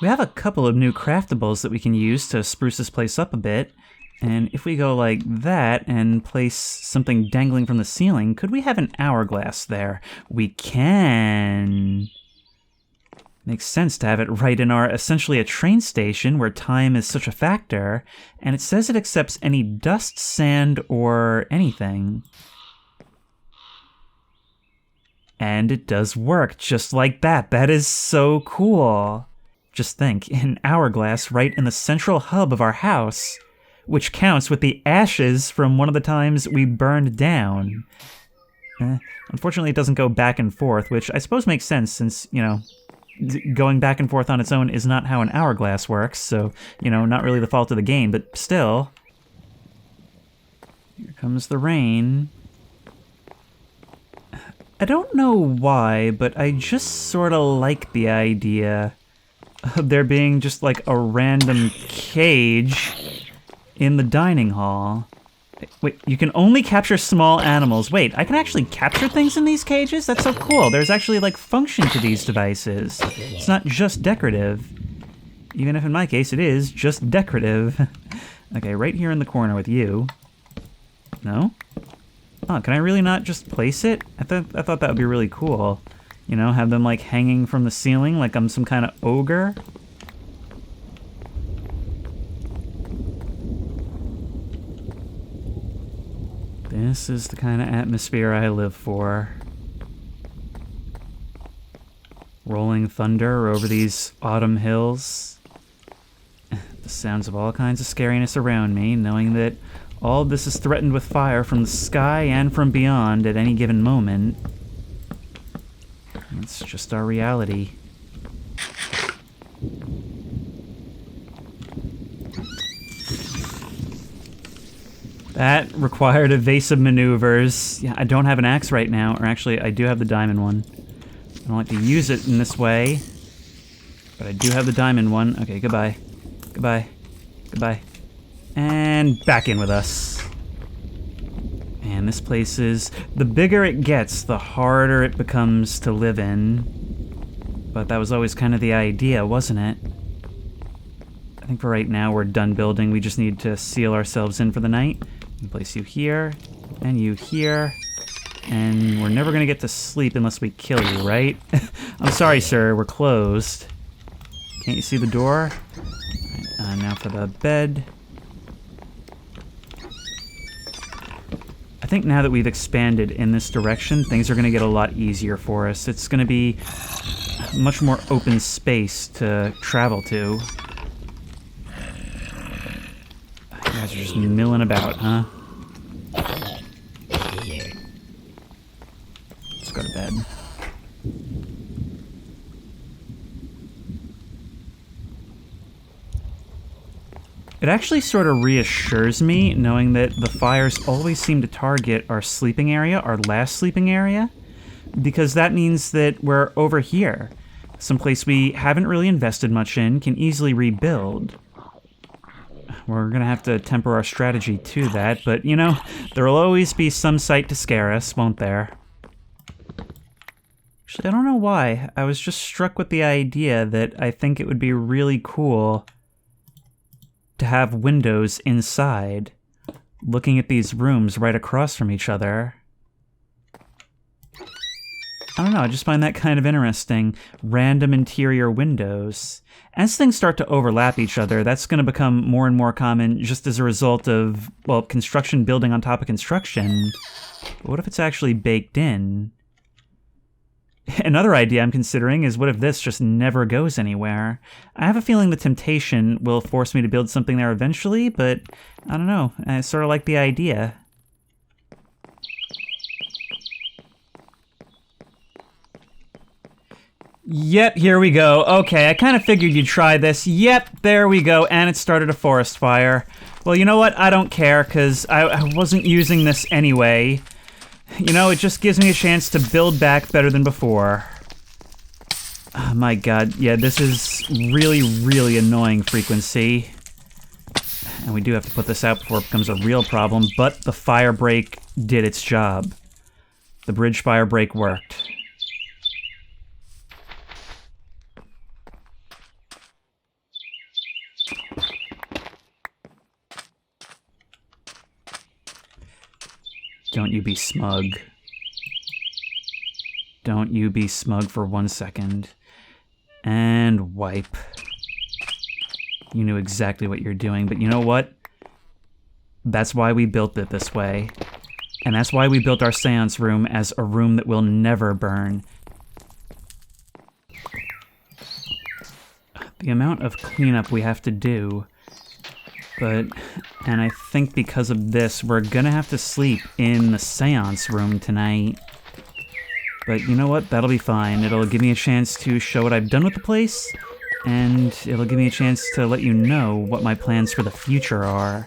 We have a couple of new craftables that we can use to spruce this place up a bit, and if we go like that and place something dangling from the ceiling, could we have an hourglass there? We can! Makes sense to have it right in our, essentially a train station where time is such a factor, and it says it accepts any dust, sand, or anything. And it does work just like that. That is so cool. Just think, an hourglass right in the central hub of our house, which counts with the ashes from one of the times we burned down. Unfortunately, it doesn't go back and forth, which I suppose makes sense since, you know, going back and forth on its own is not how an hourglass works, so, you know, not really the fault of the game, but still. Here comes the rain. I don't know why, but I just sort of like the idea of there being just like a random cage in the dining hall. Wait, you can only capture small animals. Wait, I can actually capture things in these cages? That's so cool. There's actually like function to these devices. It's not just decorative. Even if in my case it is just decorative. Okay, right here in the corner with you. No? Oh, can I really not just place it? I thought that would be really cool. You know, have them like hanging from the ceiling like I'm some kind of ogre. This is the kind of atmosphere I live for. Rolling thunder over these autumn hills. The sounds of all kinds of scariness around me, knowing that all of this is threatened with fire from the sky and from beyond at any given moment. It's just our reality. That required evasive maneuvers. Yeah, I don't have an axe right now, or actually I do have the diamond one. I don't like to use it in this way, but I do have the diamond one. Okay, goodbye. Goodbye. Goodbye. And back in with us. Man, this place is... The bigger it gets, the harder it becomes to live in. But that was always kind of the idea, wasn't it? I think for right now we're done building. We just need to seal ourselves in for the night. And place you here, and you here. And we're never gonna get to sleep unless we kill you, right? I'm sorry, sir, we're closed. Can't you see the door? Alright, now for the bed. I think now that we've expanded in this direction, things are going to get a lot easier for us. It's going to be much more open space to travel to. You guys are just milling about, huh? Let's go to bed. It actually sort of reassures me knowing that the fires always seem to target our sleeping area, our last sleeping area, because that means that we're over here, someplace we haven't really invested much in, can easily rebuild. We're gonna have to temper our strategy to that, but you know, there'll always be some sight to scare us, won't there? Actually, I don't know why. I was just struck with the idea that I think it would be really cool to have windows inside, looking at these rooms right across from each other. I don't know, I just find that kind of interesting. Random interior windows. As things start to overlap each other, that's going to become more and more common just as a result of, well, construction building on top of construction. But what if it's actually baked in? Another idea I'm considering is what if this just never goes anywhere? I have a feeling the temptation will force me to build something there eventually, but I don't know, I sort of like the idea. Yep, here we go. Okay, I kind of figured you'd try this. Yep, there we go, and it started a forest fire. Well, you know what? I don't care, because I wasn't using this anyway. You know, it just gives me a chance to build back better than before. Oh my god, yeah, this is really, really annoying frequency. And we do have to put this out before it becomes a real problem, but the fire break did its job. The bridge fire break worked. Don't you be smug. Don't you be smug for 1 second. And wipe. You knew exactly what you're doing, but you know what? That's why we built it this way. And that's why we built our seance room as a room that will never burn. The amount of cleanup we have to do. And I think because of this, we're gonna have to sleep in the seance room tonight. But you know what? That'll be fine. It'll give me a chance to show what I've done with the place, and it'll give me a chance to let you know what my plans for the future are.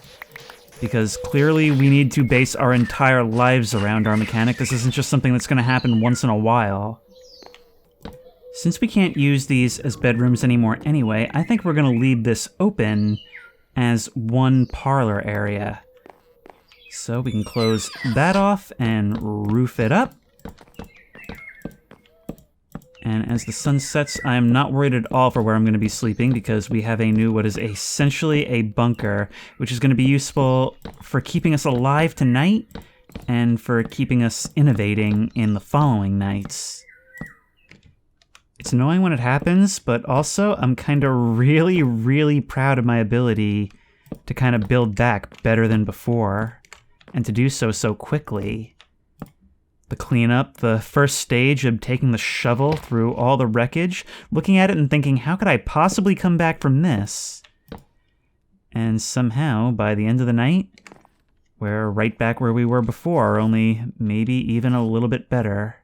Because clearly we need to base our entire lives around our mechanic. This isn't just something that's gonna happen once in a while. Since we can't use these as bedrooms anymore anyway, I think we're gonna leave this open as one parlor area. So we can close that off and roof it up. And as the sun sets, I'm not worried at all for where I'm going to be sleeping because we have a new, what is essentially a bunker, which is going to be useful for keeping us alive tonight and for keeping us innovating in the following nights. It's annoying when it happens, but also I'm kind of really, really proud of my ability to kind of build back better than before, and to do so so quickly. The cleanup, the first stage of taking the shovel through all the wreckage, looking at it and thinking, how could I possibly come back from this? And somehow, by the end of the night, we're right back where we were before, only maybe even a little bit better.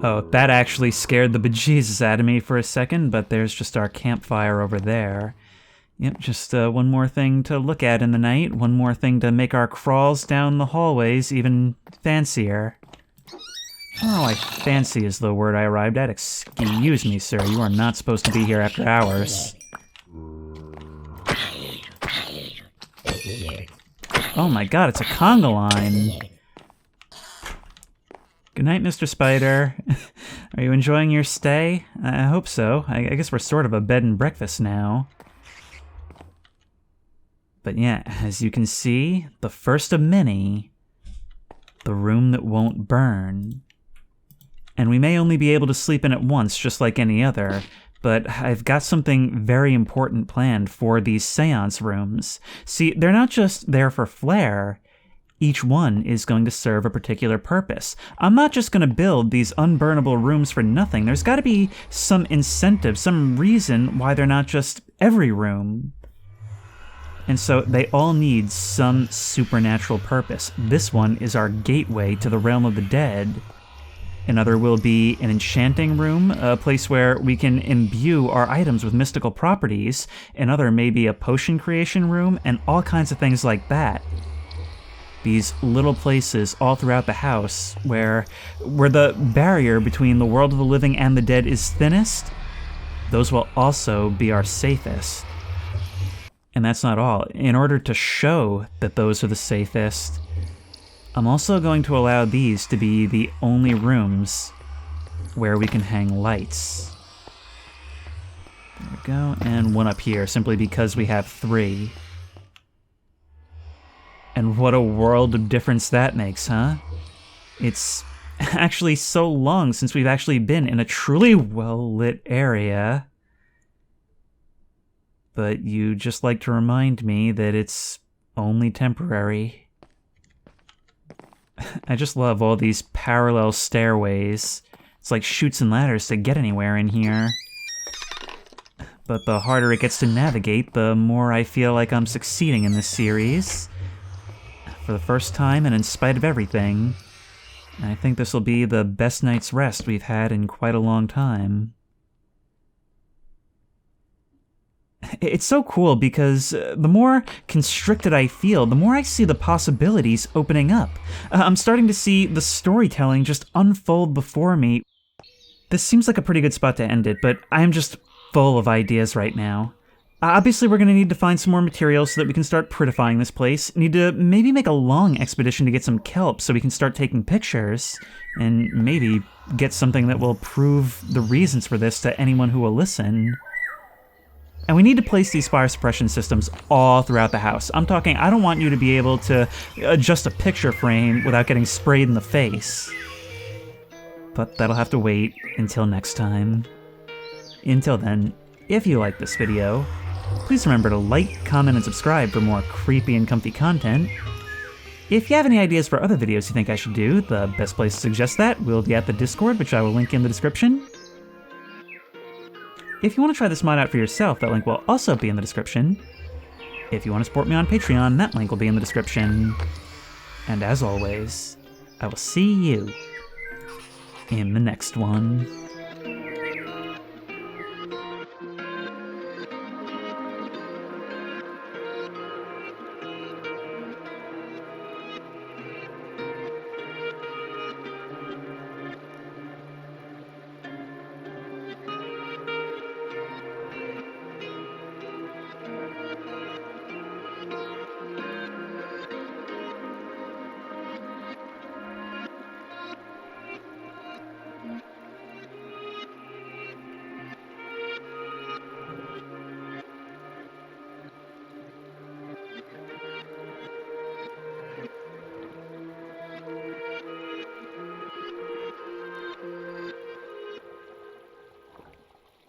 Oh, that actually scared the bejesus out of me for a second, but there's just our campfire over there. Yep, just one more thing to look at in the night, one more thing to make our crawls down the hallways even fancier. Oh, I fancy is the word I arrived at. Excuse me, sir, you are not supposed to be here after hours. Oh my god, it's a conga line. Good night, Mr. Spider. Are you enjoying your stay? I hope so. I guess we're sort of a bed and breakfast now. But yeah, as you can see, the first of many, the room that won't burn. And we may only be able to sleep in it once, just like any other, but I've got something very important planned for these seance rooms. See, they're not just there for flair. Each one is going to serve a particular purpose. I'm not just going to build these unburnable rooms for nothing. There's got to be some incentive, some reason why they're not just every room. And so they all need some supernatural purpose. This one is our gateway to the realm of the dead. Another will be an enchanting room, a place where we can imbue our items with mystical properties. Another may be a potion creation room, and all kinds of things like that. These little places all throughout the house where the barrier between the world of the living and the dead is thinnest, those will also be our safest. And that's not all. In order to show that those are the safest, I'm also going to allow these to be the only rooms where we can hang lights. There we go, and one up here, simply because we have 3. And what a world of difference that makes, huh? It's actually so long since we've actually been in a truly well-lit area. But you just like to remind me that it's only temporary. I just love all these parallel stairways. It's like chutes and ladders to get anywhere in here. But the harder it gets to navigate, the more I feel like I'm succeeding in this series. For the first time and in spite of everything, I think this will be the best night's rest we've had in quite a long time. It's so cool because the more constricted I feel, the more I see the possibilities opening up. I'm starting to see the storytelling just unfold before me. This seems like a pretty good spot to end it, but I'm just full of ideas right now. Obviously, we're going to need to find some more materials so that we can start prettifying this place. Need to maybe make a long expedition to get some kelp so we can start taking pictures. And maybe get something that will prove the reasons for this to anyone who will listen. And we need to place these fire suppression systems all throughout the house. I'm talking, I don't want you to be able to adjust a picture frame without getting sprayed in the face. But that'll have to wait until next time. Until then, if you like this video, please remember to like, comment, and subscribe for more creepy and comfy content. If you have any ideas for other videos you think I should do, the best place to suggest that will be at the Discord, which I will link in the description. If you want to try this mod out for yourself, that link will also be in the description. If you want to support me on Patreon, that link will be in the description. And as always, I will see you in the next one.